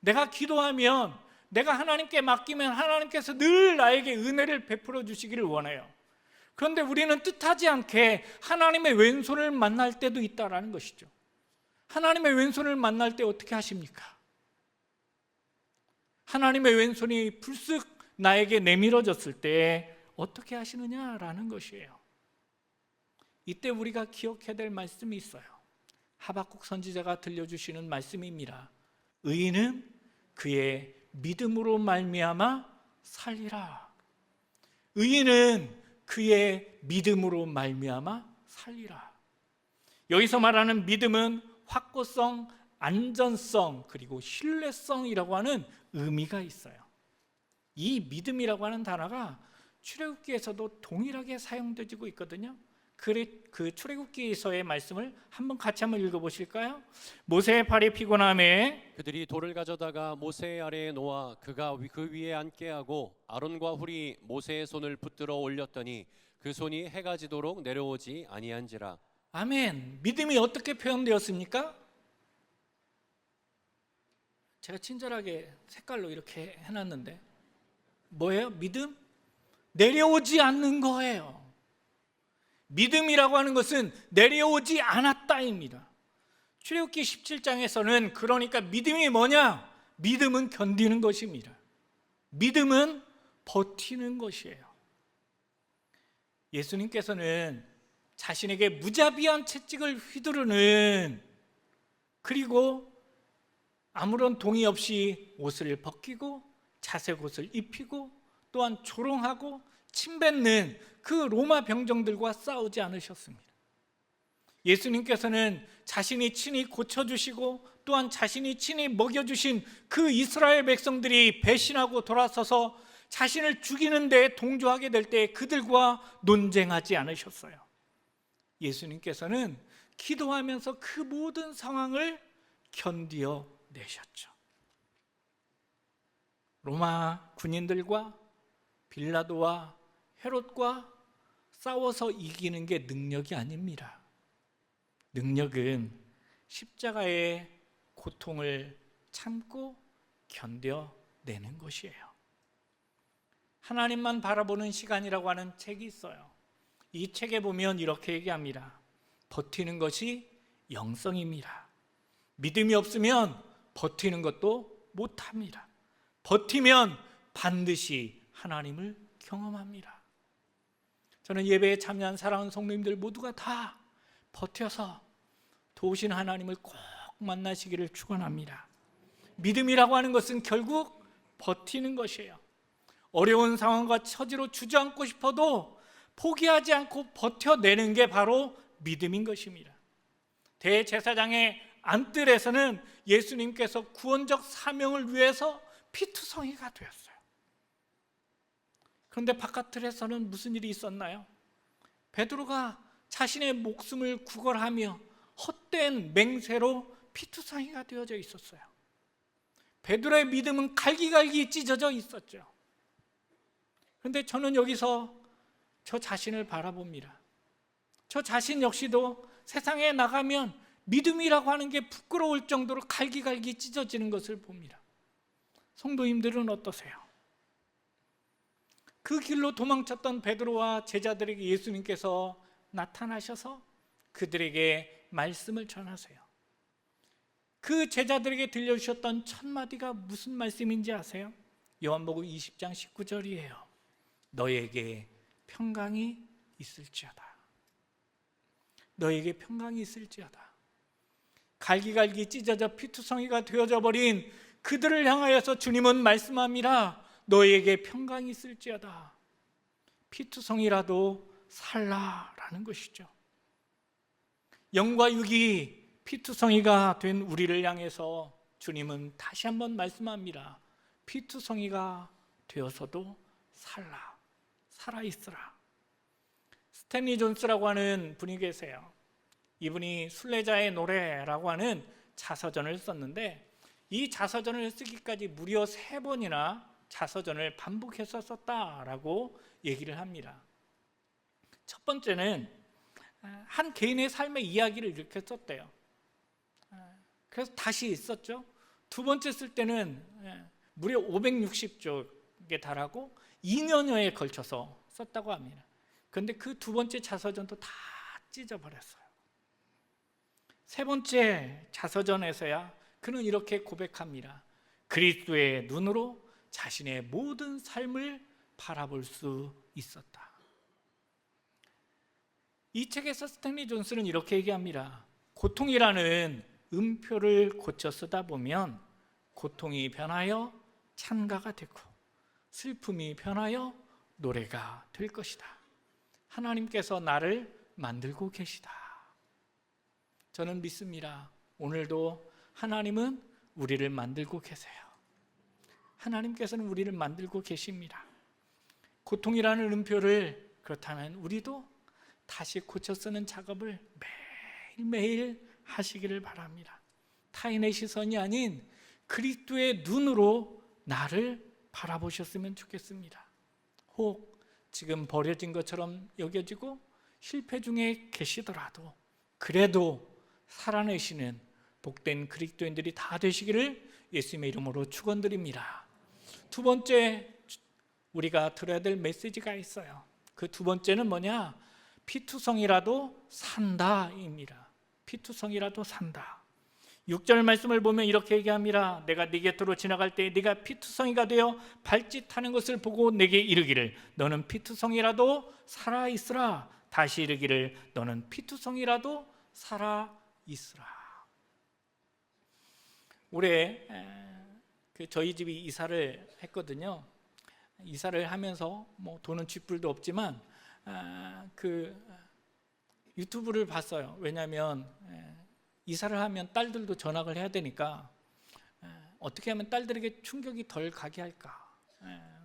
내가 기도하면, 내가 하나님께 맡기면 하나님께서 늘 나에게 은혜를 베풀어 주시기를 원해요. 그런데 우리는 뜻하지 않게 하나님의 왼손을 만날 때도 있다라는 것이죠. 하나님의 왼손을 만날 때 어떻게 하십니까? 하나님의 왼손이 불쑥 나에게 내밀어졌을 때 어떻게 하시느냐라는 것이에요. 이때 우리가 기억해야 될 말씀이 있어요. 하박국 선지자가 들려주시는 말씀입니다. 의인은 그의 믿음으로 말미암아 살리라. 의인은 그의 믿음으로 말미암아 살리라. 여기서 말하는 믿음은 확고성, 안전성, 그리고 신뢰성이라고 하는 의미가 있어요. 이 믿음이라고 하는 단어가 출애굽기에서도 동일하게 사용되고 있거든요. 그 출애굽기서의 말씀을 같이 한번 읽어보실까요? 모세의 팔이 피곤함에 그들이 돌을 가져다가 모세의 아래에 놓아 그가 그 위에 앉게 하고 아론과 훌이 모세의 손을 붙들어 올렸더니 그 손이 해가 지도록 내려오지 아니한지라. 아멘. 믿음이 어떻게 표현되었습니까? 제가 친절하게 색깔로 이렇게 해놨는데 뭐예요? 믿음? 내려오지 않는 거예요. 믿음이라고 하는 것은 내려오지 않았다입니다. 출애굽기 17장에서는 그러니까 믿음이 뭐냐? 믿음은 견디는 것입니다. 믿음은 버티는 것이에요. 예수님께서는 자신에게 무자비한 채찍을 휘두르는, 그리고 아무런 동의 없이 옷을 벗기고 자색 옷을 입히고 또한 조롱하고 침뱉는 그 로마 병정들과 싸우지 않으셨습니다. 예수님께서는 자신이 친히 고쳐주시고 또한 자신이 친히 먹여주신 그 이스라엘 백성들이 배신하고 돌아서서 자신을 죽이는 데 동조하게 될 때 그들과 논쟁하지 않으셨어요. 예수님께서는 기도하면서 그 모든 상황을 견디어 내셨죠. 로마 군인들과 빌라도와 헤롯과 싸워서 이기는 게 능력이 아닙니다. 능력은 십자가의 고통을 참고 견뎌내는 것이에요. 하나님만 바라보는 시간이라고 하는 책이 있어요. 이 책에 보면 이렇게 얘기합니다. 버티는 것이 영성입니다. 믿음이 없으면 버티는 것도 못합니다. 버티면 반드시 하나님을 경험합니다. 저는 예배에 참여한 사랑하는 성도님들 모두가 다 버텨서 도우신 하나님을 꼭 만나시기를 축원합니다. 믿음이라고 하는 것은 결국 버티는 것이에요. 어려운 상황과 처지로 주저앉고 싶어도 포기하지 않고 버텨내는 게 바로 믿음인 것입니다. 대제사장의 안뜰에서는 예수님께서 구원적 사명을 위해서 피투성이가 되었어요. 그런데 바깥틀에서는 무슨 일이 있었나요? 베드로가 자신의 목숨을 구걸하며 헛된 맹세로 피투성이가 되어져 있었어요. 베드로의 믿음은 갈기갈기 찢어져 있었죠. 그런데 저는 여기서 저 자신을 바라봅니다. 저 자신 역시도 세상에 나가면 믿음이라고 하는 게 부끄러울 정도로 갈기갈기 찢어지는 것을 봅니다. 성도님들은 어떠세요? 그 길로 도망쳤던 베드로와 제자들에게 예수님께서 나타나셔서 그들에게 말씀을 전하세요. 그 제자들에게 들려주셨던 첫 마디가 무슨 말씀인지 아세요? 요한복음 20장 19절이에요. 너에게 평강이 있을지어다. 너에게 평강이 있을지어다. 갈기갈기 찢어져 피투성이가 되어져 버린 그들을 향하여서 주님은 말씀합니다. 너에게 평강이 있을지어다. 피투성이라도 살라라는 것이죠. 영과 육이 피투성이가 된 우리를 향해서 주님은 다시 한번 말씀합니다. 피투성이가 되어서도 살아있으라. 스탠리 존스라고 하는 분이 계세요. 이분이 순례자의 노래라고 하는 자서전을 썼는데 이 자서전을 쓰기까지 무려 3번이나 자서전을 반복해서 썼다라고 얘기를 합니다. 첫 번째는 한 개인의 삶의 이야기를 이렇게 썼대요. 그래서 다시 썼죠. 두 번째 쓸 때는 무려 560쪽에 달하고 2년여에 걸쳐서 썼다고 합니다. 그런데 그 두 번째 자서전도 다 찢어버렸어요. 세 번째 자서전에서야 그는 이렇게 고백합니다. 그리스도의 눈으로 자신의 모든 삶을 바라볼 수 있었다. 이 책에서 스탠리 존슨은 이렇게 얘기합니다. 고통이라는 음표를 고쳐 쓰다 보면 고통이 변하여 찬가가 되고 슬픔이 변하여 노래가 될 것이다. 하나님께서 나를 만들고 계시다. 저는 믿습니다. 오늘도 하나님은 우리를 만들고 계세요. 하나님께서는 우리를 만들고 계십니다. 고통이라는 음표를 그렇다면 우리도 다시 고쳐 쓰는 작업을 매일매일 하시기를 바랍니다. 타인의 시선이 아닌 그리스도의 눈으로 나를 바라보셨으면 좋겠습니다. 혹 지금 버려진 것처럼 여겨지고 실패 중에 계시더라도 그래도 살아내시는 복된 그리스도인들이 다 되시기를 예수님의 이름으로 축원드립니다. 두 번째 우리가 들어야 될 메시지가 있어요. 그 두 번째는 뭐냐? 피투성이라도 산다입니다. 피투성이라도 산다. 6절 말씀을 보면 이렇게 얘기합니다. 내가 네 곁으로 지나갈 때 네가 피투성이가 되어 발짓하는 것을 보고 내게 이르기를 너는 피투성이라도 살아있으라. 다시 이르기를 너는 피투성이라도 살아있으라. 올해 저희 집이 이사를 했거든요. 이사를 하면서 뭐 돈은 쥐뿔도 없지만 유튜브를 봤어요. 왜냐하면 이사를 하면 딸들도 전학을 해야 되니까 어떻게 하면 딸들에게 충격이 덜 가게 할까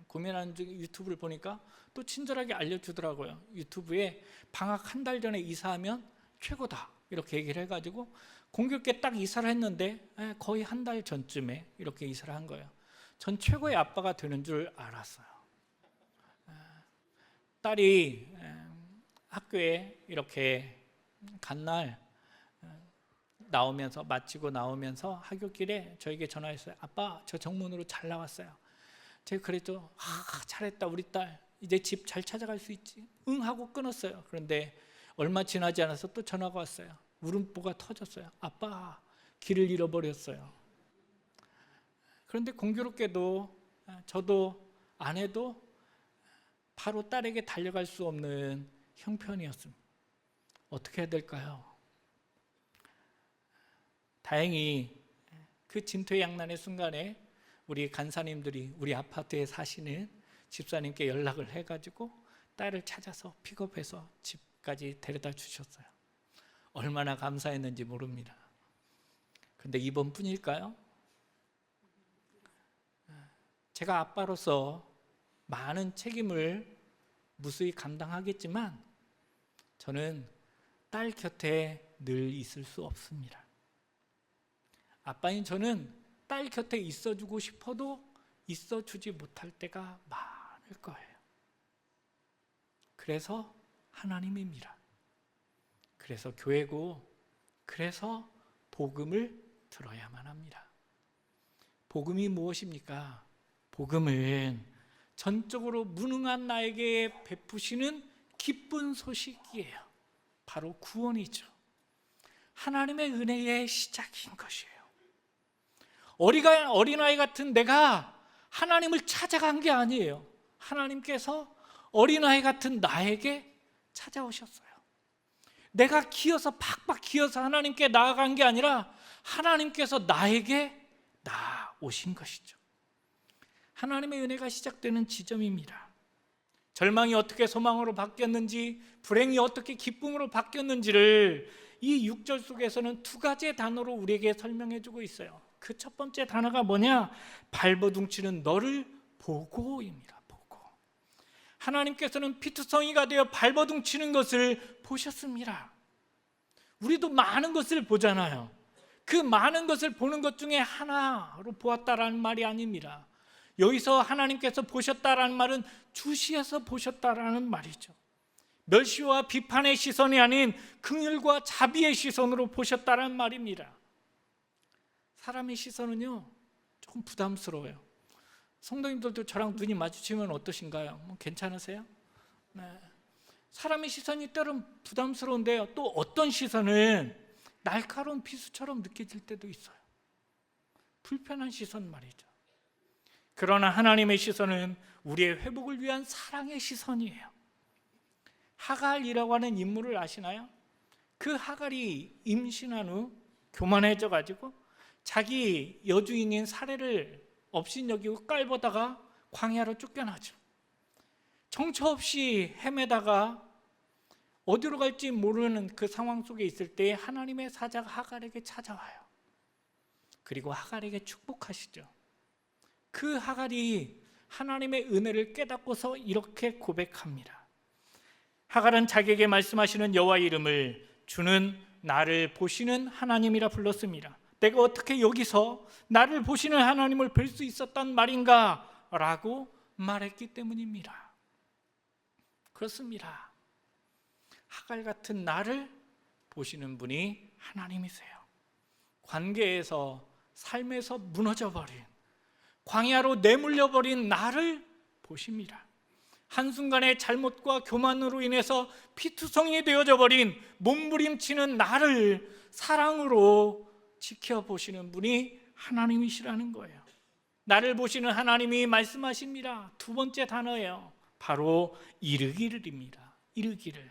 고민하는 중에 유튜브를 보니까 또 친절하게 알려주더라고요. 유튜브에 방학 한 달 전에 이사하면 최고다 이렇게 얘기를 해가지고 공교롭게 딱 이사를 했는데 거의 한 달 전쯤에 이렇게 이사를 한 거예요. 전 최고의 아빠가 되는 줄 알았어요. 딸이 학교에 이렇게 간 날 마치고 나오면서 하굣길에 저에게 전화했어요. 아빠, 저 정문으로 잘 나왔어요. 제가 그랬죠. 잘했다 우리 딸. 이제 집 잘 찾아갈 수 있지. 응 하고 끊었어요. 그런데 얼마 지나지 않아서 또 전화가 왔어요. 울음보가 터졌어요. 아빠, 길을 잃어버렸어요. 그런데 공교롭게도 저도 아내도 바로 딸에게 달려갈 수 없는 형편이었습니다. 어떻게 해야 될까요? 다행히 그 진퇴양난의 순간에 우리 간사님들이 우리 아파트에 사시는 집사님께 연락을 해가지고 딸을 찾아서 픽업해서 집까지 데려다 주셨어요. 얼마나 감사했는지 모릅니다. 그런데 이번뿐일까요? 제가 아빠로서 많은 책임을 무수히 감당하겠지만 저는 딸 곁에 늘 있을 수 없습니다. 아빠인 저는 딸 곁에 있어주고 싶어도 있어주지 못할 때가 많을 거예요. 그래서 하나님입니다. 그래서 교회고, 그래서 복음을 들어야만 합니다. 복음이 무엇입니까? 복음은 전적으로 무능한 나에게 베푸시는 기쁜 소식이에요. 바로 구원이죠. 하나님의 은혜의 시작인 것이에요. 어린아이 같은 내가 하나님을 찾아간 게 아니에요. 하나님께서 어린아이 같은 나에게 찾아오셨어요. 내가 기어서 팍팍 기어서 하나님께 나아간 게 아니라 하나님께서 나에게 나오신 것이죠. 하나님의 은혜가 시작되는 지점입니다. 절망이 어떻게 소망으로 바뀌었는지, 불행이 어떻게 기쁨으로 바뀌었는지를 이 6절 속에서는 두 가지의 단어로 우리에게 설명해 주고 있어요. 그 첫 번째 단어가 뭐냐? 발버둥치는 너를 보고입니다. 보고. 하나님께서는 피투성이가 되어 발버둥치는 것을 보셨습니다. 우리도 많은 것을 보잖아요. 그 많은 것을 보는 것 중에 하나로 보았다라는 말이 아닙니다. 여기서 하나님께서 보셨다라는 말은 주시해서 보셨다라는 말이죠. 멸시와 비판의 시선이 아닌 긍휼과 자비의 시선으로 보셨다라는 말입니다. 사람의 시선은요, 조금 부담스러워요. 성도님들도 저랑 눈이 마주치면 어떠신가요? 괜찮으세요? 네. 사람의 시선이 때론 부담스러운데요, 또 어떤 시선은 날카로운 비수처럼 느껴질 때도 있어요. 불편한 시선 말이죠. 그러나 하나님의 시선은 우리의 회복을 위한 사랑의 시선이에요. 하갈이라고 하는 인물을 아시나요? 그 하갈이 임신한 후 교만해져 가지고 자기 여주인인 사례를 업신여기고 깔보다가 광야로 쫓겨나죠. 정처 없이 헤매다가 어디로 갈지 모르는 그 상황 속에 있을 때 하나님의 사자가 하갈에게 찾아와요. 그리고 하갈에게 축복하시죠. 그 하갈이 하나님의 은혜를 깨닫고서 이렇게 고백합니다. 하갈은 자기에게 말씀하시는 여호와의 이름을 주는 나를 보시는 하나님이라 불렀습니다. 내가 어떻게 여기서 나를 보시는 하나님을 뵐 수 있었단 말인가? 라고 말했기 때문입니다. 그렇습니다. 하갈 같은 나를 보시는 분이 하나님이세요. 관계에서, 삶에서 무너져버린, 광야로 내몰려버린 나를 보십니다. 한순간의 잘못과 교만으로 인해서 피투성이 되어져 버린 몸부림치는 나를 사랑으로 지켜보시는 분이 하나님이시라는 거예요. 나를 보시는 하나님이 말씀하십니다. 두 번째 단어예요. 바로 이르기를입니다. 이르기를.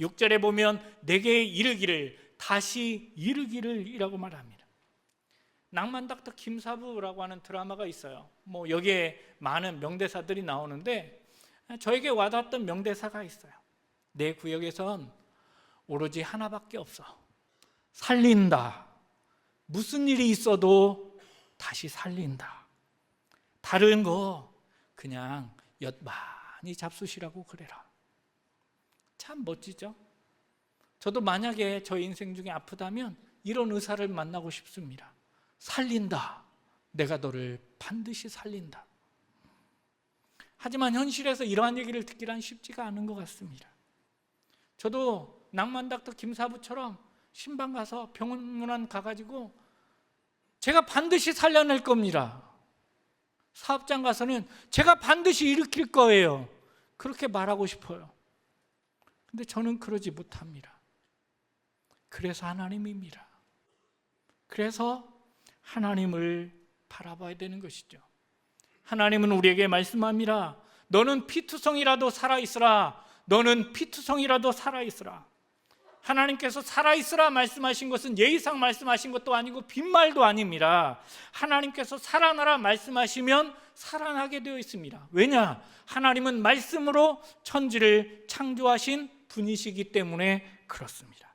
6절에 보면 내게 이르기를, 다시 이르기를이라고 말합니다. 낭만 닥터 김사부라고 하는 드라마가 있어요. 여기에 많은 명대사들이 나오는데 저에게 와닿았던 명대사가 있어요. 내 구역에선 오로지 하나밖에 없어. 살린다. 무슨 일이 있어도 다시 살린다. 다른 거 그냥 엿많이 잡수시라고 그래라. 참 멋지죠? 저도 만약에 저 인생 중에 아프다면 이런 의사를 만나고 싶습니다. 살린다. 내가 너를 반드시 살린다. 하지만 현실에서 이러한 얘기를 듣기란 쉽지가 않은 것 같습니다. 저도 낭만 닥터 김사부처럼 신방 가서 병원 가가지고 제가 반드시 살려낼 겁니다. 사업장 가서는 제가 반드시 일으킬 거예요. 그렇게 말하고 싶어요. 근데 저는 그러지 못합니다. 그래서 하나님입니다. 그래서 하나님을 바라봐야 되는 것이죠. 하나님은 우리에게 말씀합니다. 너는 피투성이라도 살아있으라. 너는 피투성이라도 살아있으라. 하나님께서 살아있으라 말씀하신 것은 예의상 말씀하신 것도 아니고 빈말도 아닙니다. 하나님께서 살아나라 말씀하시면 살아나게 되어 있습니다. 왜냐? 하나님은 말씀으로 천지를 창조하신 분이시기 때문에 그렇습니다.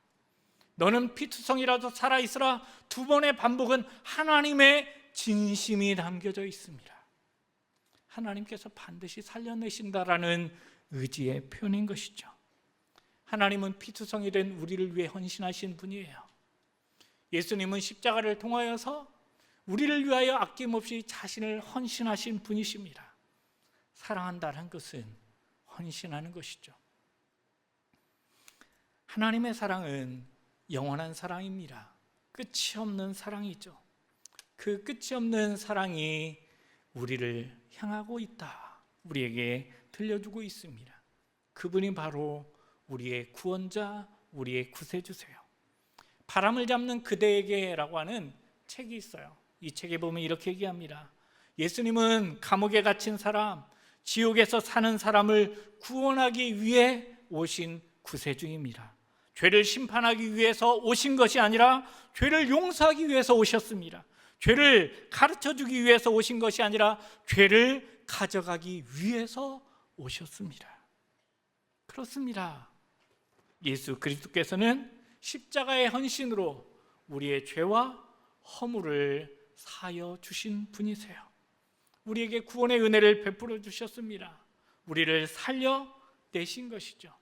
너는 피투성이라도 살아있으라. 두 번의 반복은 하나님의 진심이 담겨져 있습니다. 하나님께서 반드시 살려내신다라는 의지의 표현인 것이죠. 하나님은 피투성이 된 우리를 위해 헌신하신 분이에요. 예수님은 십자가를 통하여서 우리를 위하여 아낌없이 자신을 헌신하신 분이십니다. 사랑한다는 것은 헌신하는 것이죠. 하나님의 사랑은 영원한 사랑입니다. 끝이 없는 사랑이죠. 그 끝이 없는 사랑이 우리를 향하고 있다. 우리에게 들려주고 있습니다. 그분이 바로 우리의 구원자, 우리의 구세주세요. 바람을 잡는 그대에게라고 하는 책이 있어요. 이 책에 보면 이렇게 얘기합니다. 예수님은 감옥에 갇힌 사람, 지옥에서 사는 사람을 구원하기 위해 오신 구세주입니다. 죄를 심판하기 위해서 오신 것이 아니라 죄를 용서하기 위해서 오셨습니다. 죄를 가르쳐 주기 위해서 오신 것이 아니라 죄를 가져가기 위해서 오셨습니다. 그렇습니다. 예수 그리스도께서는 십자가의 헌신으로 우리의 죄와 허물을 사하여 주신 분이세요. 우리에게 구원의 은혜를 베풀어 주셨습니다. 우리를 살려내신 것이죠.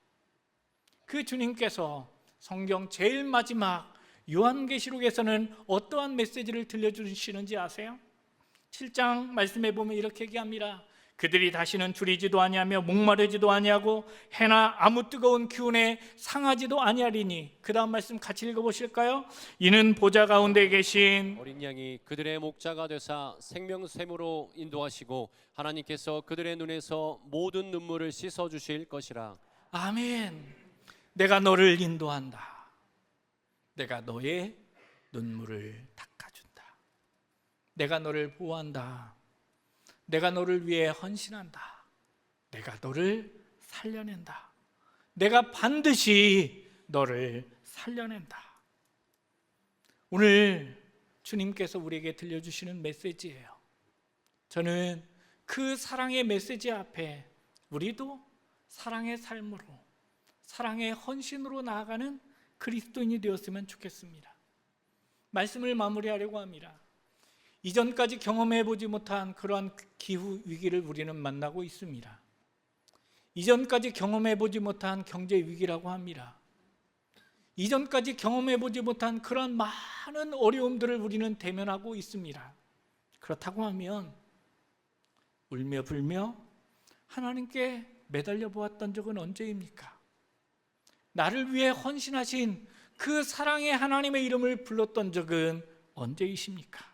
그 주님께서 성경 제일 마지막 요한계시록에서는 어떠한 메시지를 들려주시는지 아세요? 7장 말씀해 보면 이렇게 얘기합니다. 그들이 다시는 줄이지도 아니하며 목마르지도 아니하고 해나 아무 뜨거운 기운에 상하지도 아니하리니. 그 다음 말씀 같이 읽어보실까요? 이는 보좌 가운데 계신 어린 양이 그들의 목자가 되사 생명샘으로 인도하시고 하나님께서 그들의 눈에서 모든 눈물을 씻어 주실 것이라. 아멘. 내가 너를 인도한다. 내가 너의 눈물을 닦아준다. 내가 너를 보호한다. 내가 너를 위해 헌신한다. 내가 너를 살려낸다. 내가 반드시 너를 살려낸다. 오늘 주님께서 우리에게 들려주시는 메시지예요. 저는 그 사랑의 메시지 앞에 우리도 사랑의 삶으로, 사랑의 헌신으로 나아가는 그리스도인이 되었으면 좋겠습니다. 말씀을 마무리하려고 합니다. 이전까지 경험해보지 못한 그러한 기후 위기를 우리는 만나고 있습니다. 이전까지 경험해보지 못한 경제 위기라고 합니다. 이전까지 경험해보지 못한 그런 많은 어려움들을 우리는 대면하고 있습니다. 그렇다고 하면 울며 불며 하나님께 매달려 보았던 적은 언제입니까? 나를 위해 헌신하신 그 사랑의 하나님의 이름을 불렀던 적은 언제이십니까?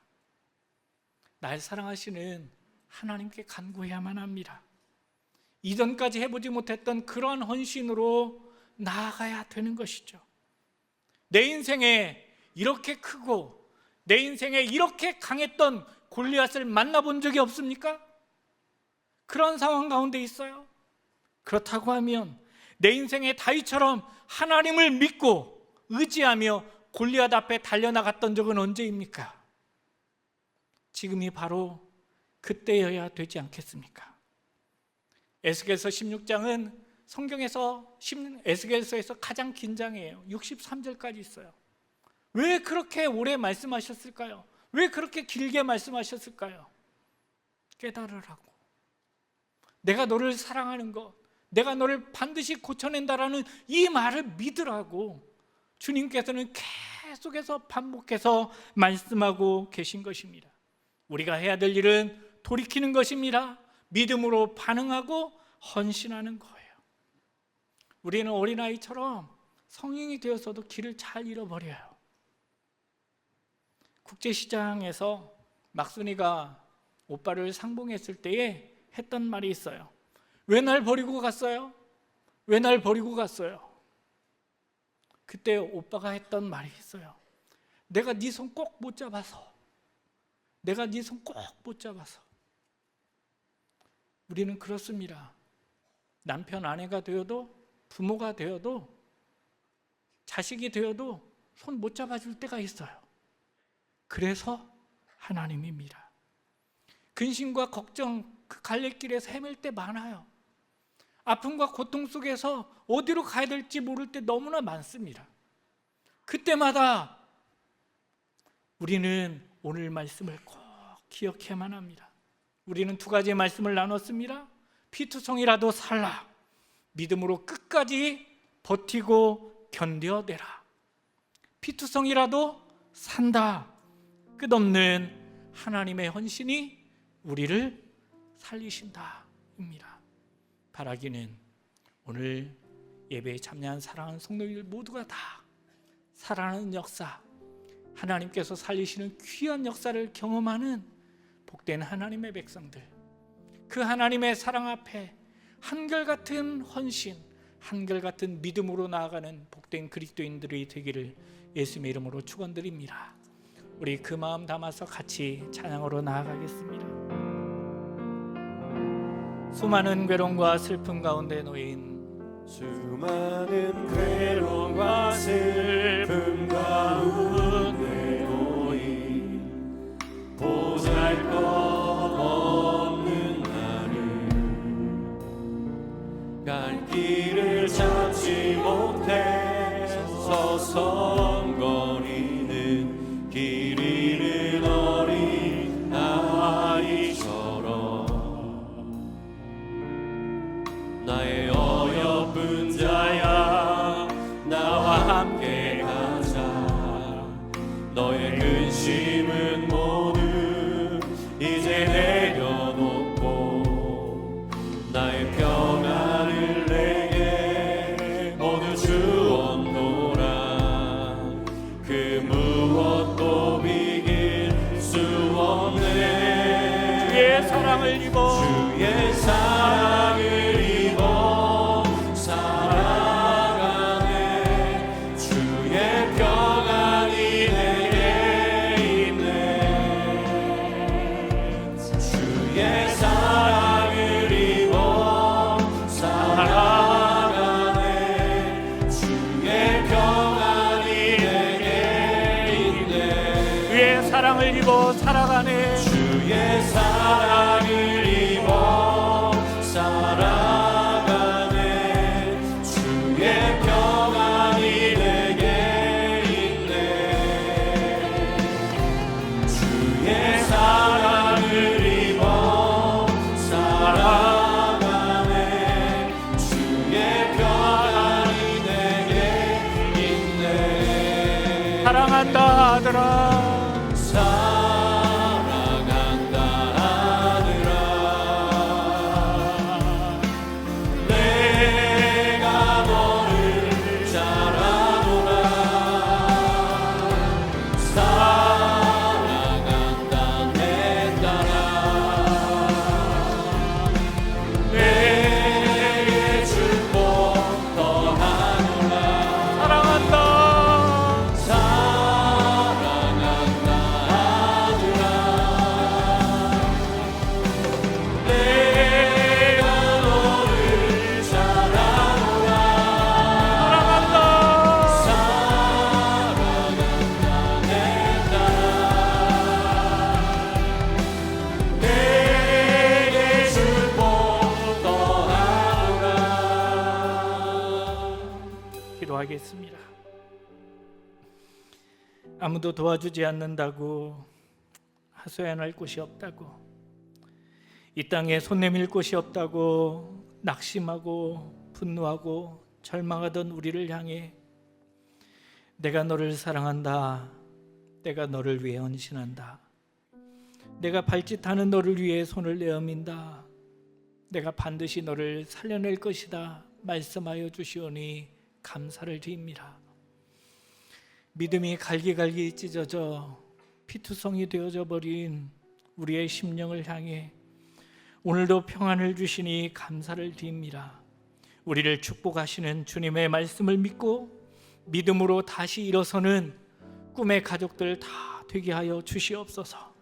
날 사랑하시는 하나님께 간구해야만 합니다. 이전까지 해보지 못했던 그런 헌신으로 나아가야 되는 것이죠. 내 인생에 이렇게 크고 내 인생에 이렇게 강했던 골리앗을 만나본 적이 없습니까? 그런 상황 가운데 있어요. 그렇다고 하면 내 인생의 다윗처럼 하나님을 믿고 의지하며 골리앗 앞에 달려나갔던 적은 언제입니까? 지금이 바로 그때여야 되지 않겠습니까? 에스겔서 16장은 성경에서 에스겔서에서 가장 긴 장이에요. 63절까지 있어요. 왜 그렇게 오래 말씀하셨을까요? 왜 그렇게 길게 말씀하셨을까요? 깨달으라고. 내가 너를 사랑하는 것, 내가 너를 반드시 고쳐낸다라는 이 말을 믿으라고 주님께서는 계속해서 반복해서 말씀하고 계신 것입니다. 우리가 해야 될 일은 돌이키는 것입니다. 믿음으로 반응하고 헌신하는 거예요. 우리는 어린아이처럼 성인이 되어서도 길을 잘 잃어버려요. 국제시장에서 막순이가 오빠를 상봉했을 때에 했던 말이 있어요. 왜 날 버리고 갔어요? 왜 날 버리고 갔어요? 그때 오빠가 했던 말이 있어요. 내가 네 손 꼭 못 잡아서. 내가 네 손 꼭 못 잡아서. 우리는 그렇습니다. 남편, 아내가 되어도, 부모가 되어도, 자식이 되어도 손 못 잡아줄 때가 있어요. 그래서 하나님입니다. 근심과 걱정, 그 갈래길에서 헤맬 때 많아요. 아픔과 고통 속에서 어디로 가야 될지 모를 때 너무나 많습니다. 그때마다 우리는 오늘 말씀을 꼭 기억해야만 합니다. 우리는 두 가지의 말씀을 나눴습니다. 피투성이라도 살라. 믿음으로 끝까지 버티고 견뎌내라. 피투성이라도 산다. 끝없는 하나님의 헌신이 우리를 살리신다입니다. 바라기는 오늘 예배에 참여한 사랑하는 성도들 모두가 다 살아나는 역사, 하나님께서 살리시는 귀한 역사를 경험하는 복된 하나님의 백성들, 그 하나님의 사랑 앞에 한결같은 헌신, 한결같은 믿음으로 나아가는 복된 그리스도인들이 되기를 예수님의 이름으로 축원드립니다. 우리 그 마음 담아서 같이 찬양으로 나아가겠습니다. 수많은 괴로움과 슬픔 가운데 놓인 수많은 괴로움과 슬픔 가운데 놓인 길을 찾지 못해 서성거리는 길 잃은 어린 아이처럼 나의 어여쁜 자야 나와 함께 가자 너의 근심은 모두 이제 내려놓고 나의 평안을 내게 모두 주었노라 그 무엇도 비길 수 없네 주의 사랑을 입어 주의 사랑을 입어 살아가네 주의 평안이 내게 있네 주의 사랑을 입어 살아가네 주의 평안이 내게 있네 주의 사랑을 입어 살아가네 주의 사랑을 입어 살아가네 주의 평안이 내게 있네 주의 사랑을 입어 살아가네 주의 평안이 내게 있네 사랑한다 아들아 사랑한다 하늘아 내가 너를 잘 아노라 사랑한다 내 딸아 내게 축복 더하노라 사랑한다 사랑한다 아들아 내가 너를 잘 아노라 사랑한다 사랑한다 내 딸아 내게 축복 더하노라 기도하겠습니다. 아무도 도와주지 않는다고 하소연할 곳이 없다고 이 땅에 손 내밀 곳이 없다고 낙심하고 분노하고 절망하던 우리를 향해 내가 너를 사랑한다 내가 너를 위해 헌신한다 내가 발짓하는 너를 위해 손을 내어민다 내가 반드시 너를 살려낼 것이다 말씀하여 주시오니 감사를 드립니다. 믿음이 갈기갈기 찢어져 피투성이 되어져 버린 우리의 심령을 향해 오늘도 평안을 주시니 감사를 드립니다. 우리를 축복하시는 주님의 말씀을 믿고 믿음으로 다시 일어서는 꿈의 가족들 다 되게 하여 주시옵소서.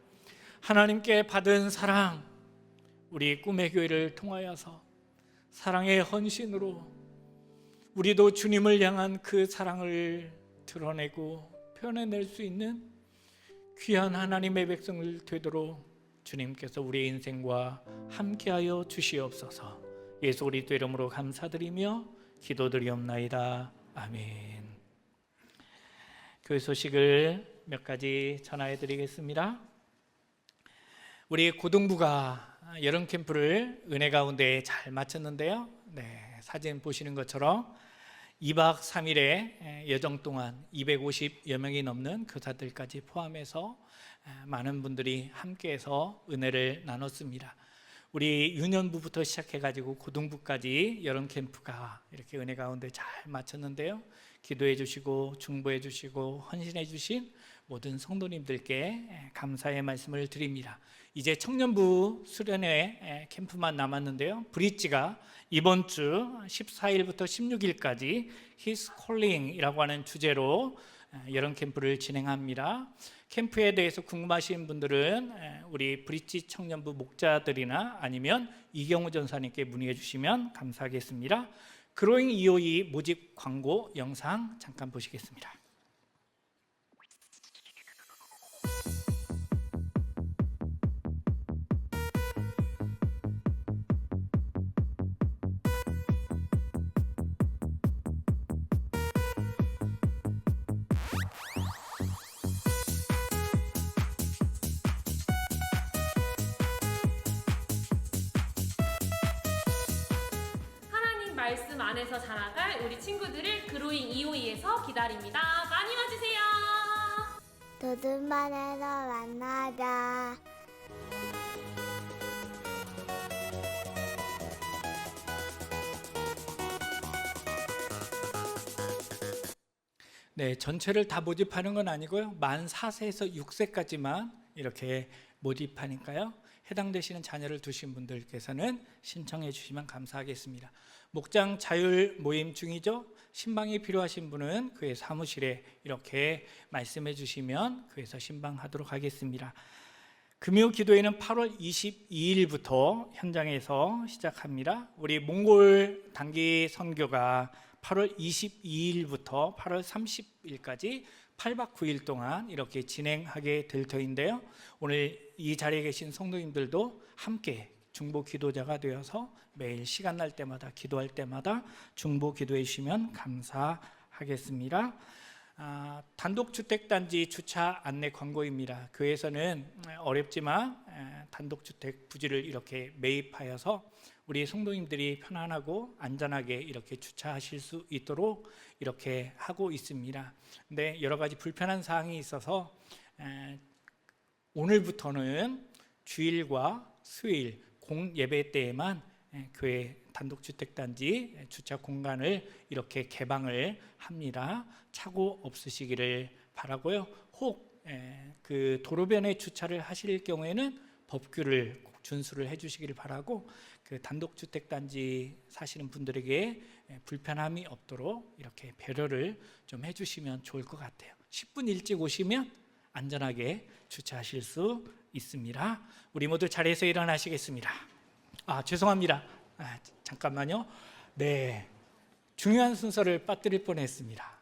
하나님께 받은 사랑 우리 꿈의 교회를 통하여서 사랑의 헌신으로 우리도 주님을 향한 그 사랑을 드러내고 표현해낼 수 있는 귀한 하나님의 백성을 되도록 주님께서 우리의 인생과 함께하여 주시옵소서. 예수 그리스도 이름으로 감사드리며 기도드리옵나이다. 아멘. 교회 소식을 몇 가지 전하해드리겠습니다. 우리 고등부가 여름 캠프를 은혜 가운데 잘 마쳤는데요. 사진 보시는 것처럼 2박 3일의 여정 동안 250여 명이 넘는 교사들까지 포함해서 많은 분들이 함께해서 은혜를 나눴습니다. 우리 유년부부터 시작해가지고 고등부까지 여름 캠프가 이렇게 은혜 가운데 잘 마쳤는데요. 기도해 주시고 중보해 주시고 헌신해 주신 모든 성도님들께 감사의 말씀을 드립니다. 이제 청년부 수련회 캠프만 남았는데요. 브릿지가 이번 주 14일부터 16일까지 His Calling이라고 하는 주제로 여름 캠프를 진행합니다. 캠프에 대해서 궁금하신 분들은 우리 브릿지 청년부 목자들이나 아니면 이경우 전사님께 문의해 주시면 감사하겠습니다. 그로잉 EOE 모집 광고 영상 잠깐 보시겠습니다. 말씀 안에서 자라갈 우리 친구들을 그로잉 252에서 기다립니다. 많이 와주세요. 도둑만에서 만나자. 네, 전체를 다 모집하는 건 아니고요. 만 4세에서 6세까지만 이렇게 모집하니까요. 해당되시는 자녀를 두신 분들께서는 신청해 주시면 감사하겠습니다. 목장 자율 모임 중이죠. 신방이 필요하신 분은 그의 사무실에 이렇게 말씀해 주시면 그에서 신방하도록 하겠습니다. 금요 기도회는 8월 22일부터 현장에서 시작합니다. 우리 몽골 단기 선교가 8월 22일부터 8월 30일까지 8박 9일 동안 이렇게 진행하게 될 터인데요. 오늘 이 자리에 계신 성도님들도 함께 중보 기도자가 되어서 매일 시간 날 때마다 기도할 때마다 중보 기도해 주시면 감사하겠습니다. 단독주택단지 주차 안내 광고입니다. 교회에서는 어렵지만 단독주택 부지를 이렇게 매입하여서 우리 성도님들이 편안하고 안전하게 이렇게 주차하실 수 있도록 이렇게 하고 있습니다. 근데 여러 가지 불편한 사항이 있어서 오늘부터는 주일과 수요일 공예배 때에만 교회 단독주택단지 주차 공간을 이렇게 개방을 합니다. 착오 없으시기를 바라고요. 혹 그 도로변에 주차를 하실 경우에는 법규를 꼭 준수를 해주시기를 바라고, 그 단독주택단지 사시는 분들에게 불편함이 없도록 이렇게 배려를 좀 해주시면 좋을 것 같아요. 10분 일찍 오시면 안전하게 주차하실 수 있습니다. 우리 모두 자리에서 일어나시겠습니다. 죄송합니다. 잠깐만요. 네, 중요한 순서를 빠뜨릴 뻔했습니다.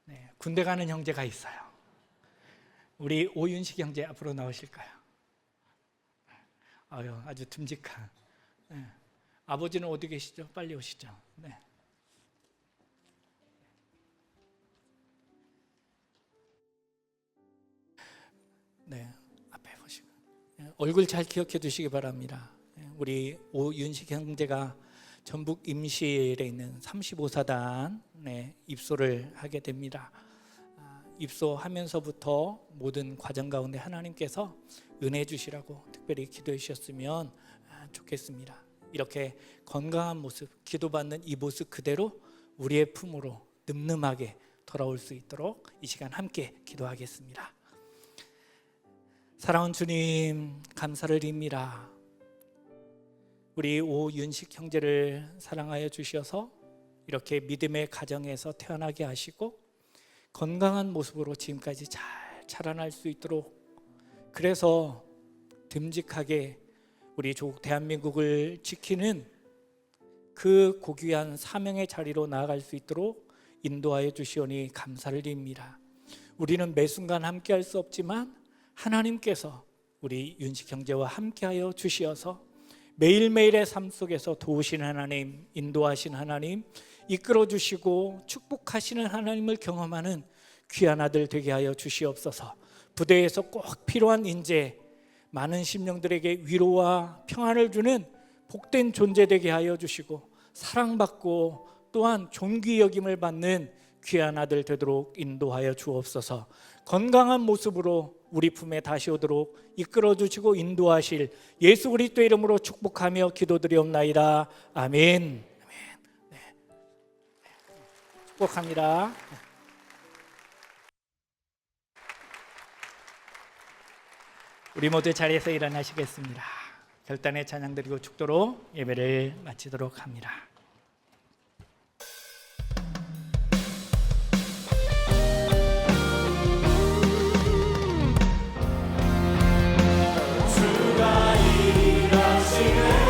네, 군대 가는 형제가 있어요. 우리 오윤식 형제 앞으로 나오실까요? 아주 듬직한. 네. 아버지는 어디 계시죠? 빨리 오시죠. 네. 네, 앞에 보시고 얼굴 잘 기억해 두시기 바랍니다. 우리 오윤식 형제가 전북 임실에 있는 35사단에 입소를 하게 됩니다. 입소하면서부터 모든 과정 가운데 하나님께서 은혜 주시라고 특별히 기도해 주셨으면 좋겠습니다. 이렇게 건강한 모습, 기도받는 이 모습 그대로 우리의 품으로 늠름하게 돌아올 수 있도록 이 시간 함께 기도하겠습니다. 사랑하는 주님, 감사를 드립니다. 우리 오윤식 형제를 사랑하여 주셔서 이렇게 믿음의 가정에서 태어나게 하시고 건강한 모습으로 지금까지 잘 자라날 수 있도록, 그래서 듬직하게 우리 조국 대한민국을 지키는 그 고귀한 사명의 자리로 나아갈 수 있도록 인도하여 주시오니 감사를 드립니다. 우리는 매 순간 함께할 수 없지만 하나님께서 우리 윤식 형제와 함께하여 주시어서 매일매일의 삶 속에서 도우시는 하나님, 인도하신 하나님, 이끌어 주시고 축복하시는 하나님을 경험하는 귀한 아들 되게 하여 주시옵소서. 부대에서 꼭 필요한 인재, 많은 심령들에게 위로와 평안을 주는 복된 존재 되게 하여 주시고 사랑받고 또한 존귀 여김을 받는 귀한 아들 되도록 인도하여 주옵소서. 건강한 모습으로 우리 품에 다시 오도록 이끌어 주시고 인도하실 예수 그리스도 이름으로 축복하며 기도드리옵나이다. 아멘. 네. 축복합니다. 우리 모두 자리에서 일어나시겠습니다. 결단의 찬양 드리고 축도로 예배를 마치도록 합니다. 주가 일하시네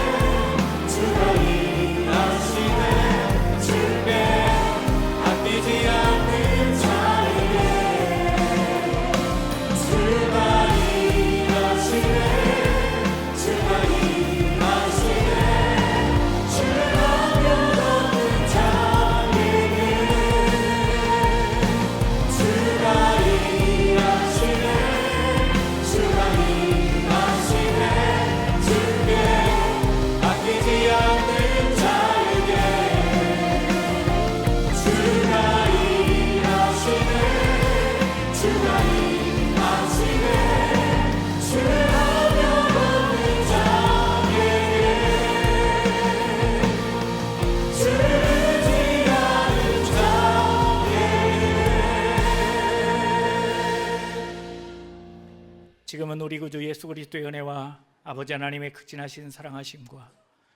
있는 우리 구주 예수 그리스도의 은혜와 아버지 하나님의 극진하신 사랑하심과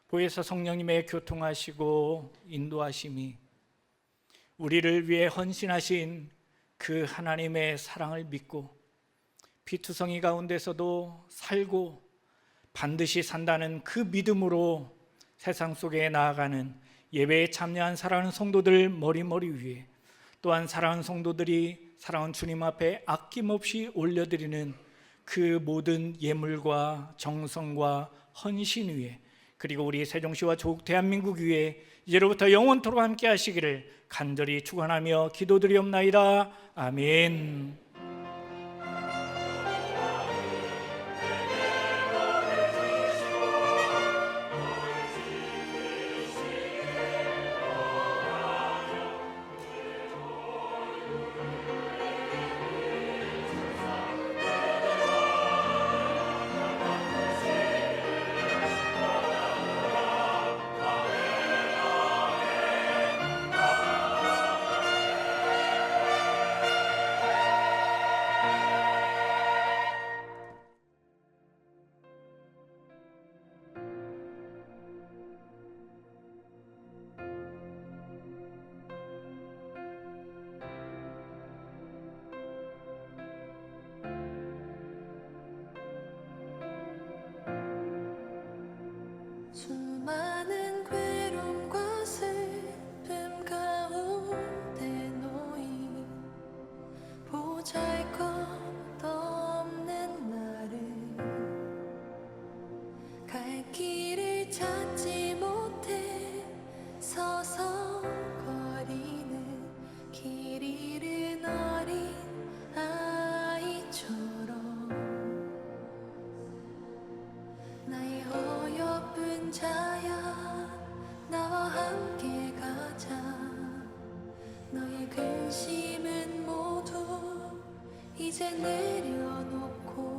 보혜사 성령님의 교통하시고 인도하심이 우리를 위해 헌신하신 그 하나님의 사랑을 믿고 피투성이 가운데서도 살고 반드시 산다는 그 믿음으로 세상 속에 나아가는 예배에 참여한 사랑하는 성도들 머리머리 위에, 또한 사랑하는 성도들이 사랑하는 주님 앞에 아낌없이 올려드리는 그 모든 예물과 정성과 헌신 위에, 그리고 우리 세종시와 조국 대한민국 위에 이제로부터 영원토록 함께 하시기를 간절히 축원하며 기도드리옵나이다. 아멘. 수많은 괴로움과 슬픔 가운데 놓인 보잘것없는 나를 갈 길을 찾지 못해 서성거리는 길 잃은 어린 아이처럼 나의 어여쁜 자야 나와 함께 가자. 너의 근심은 모두 이제 내려놓고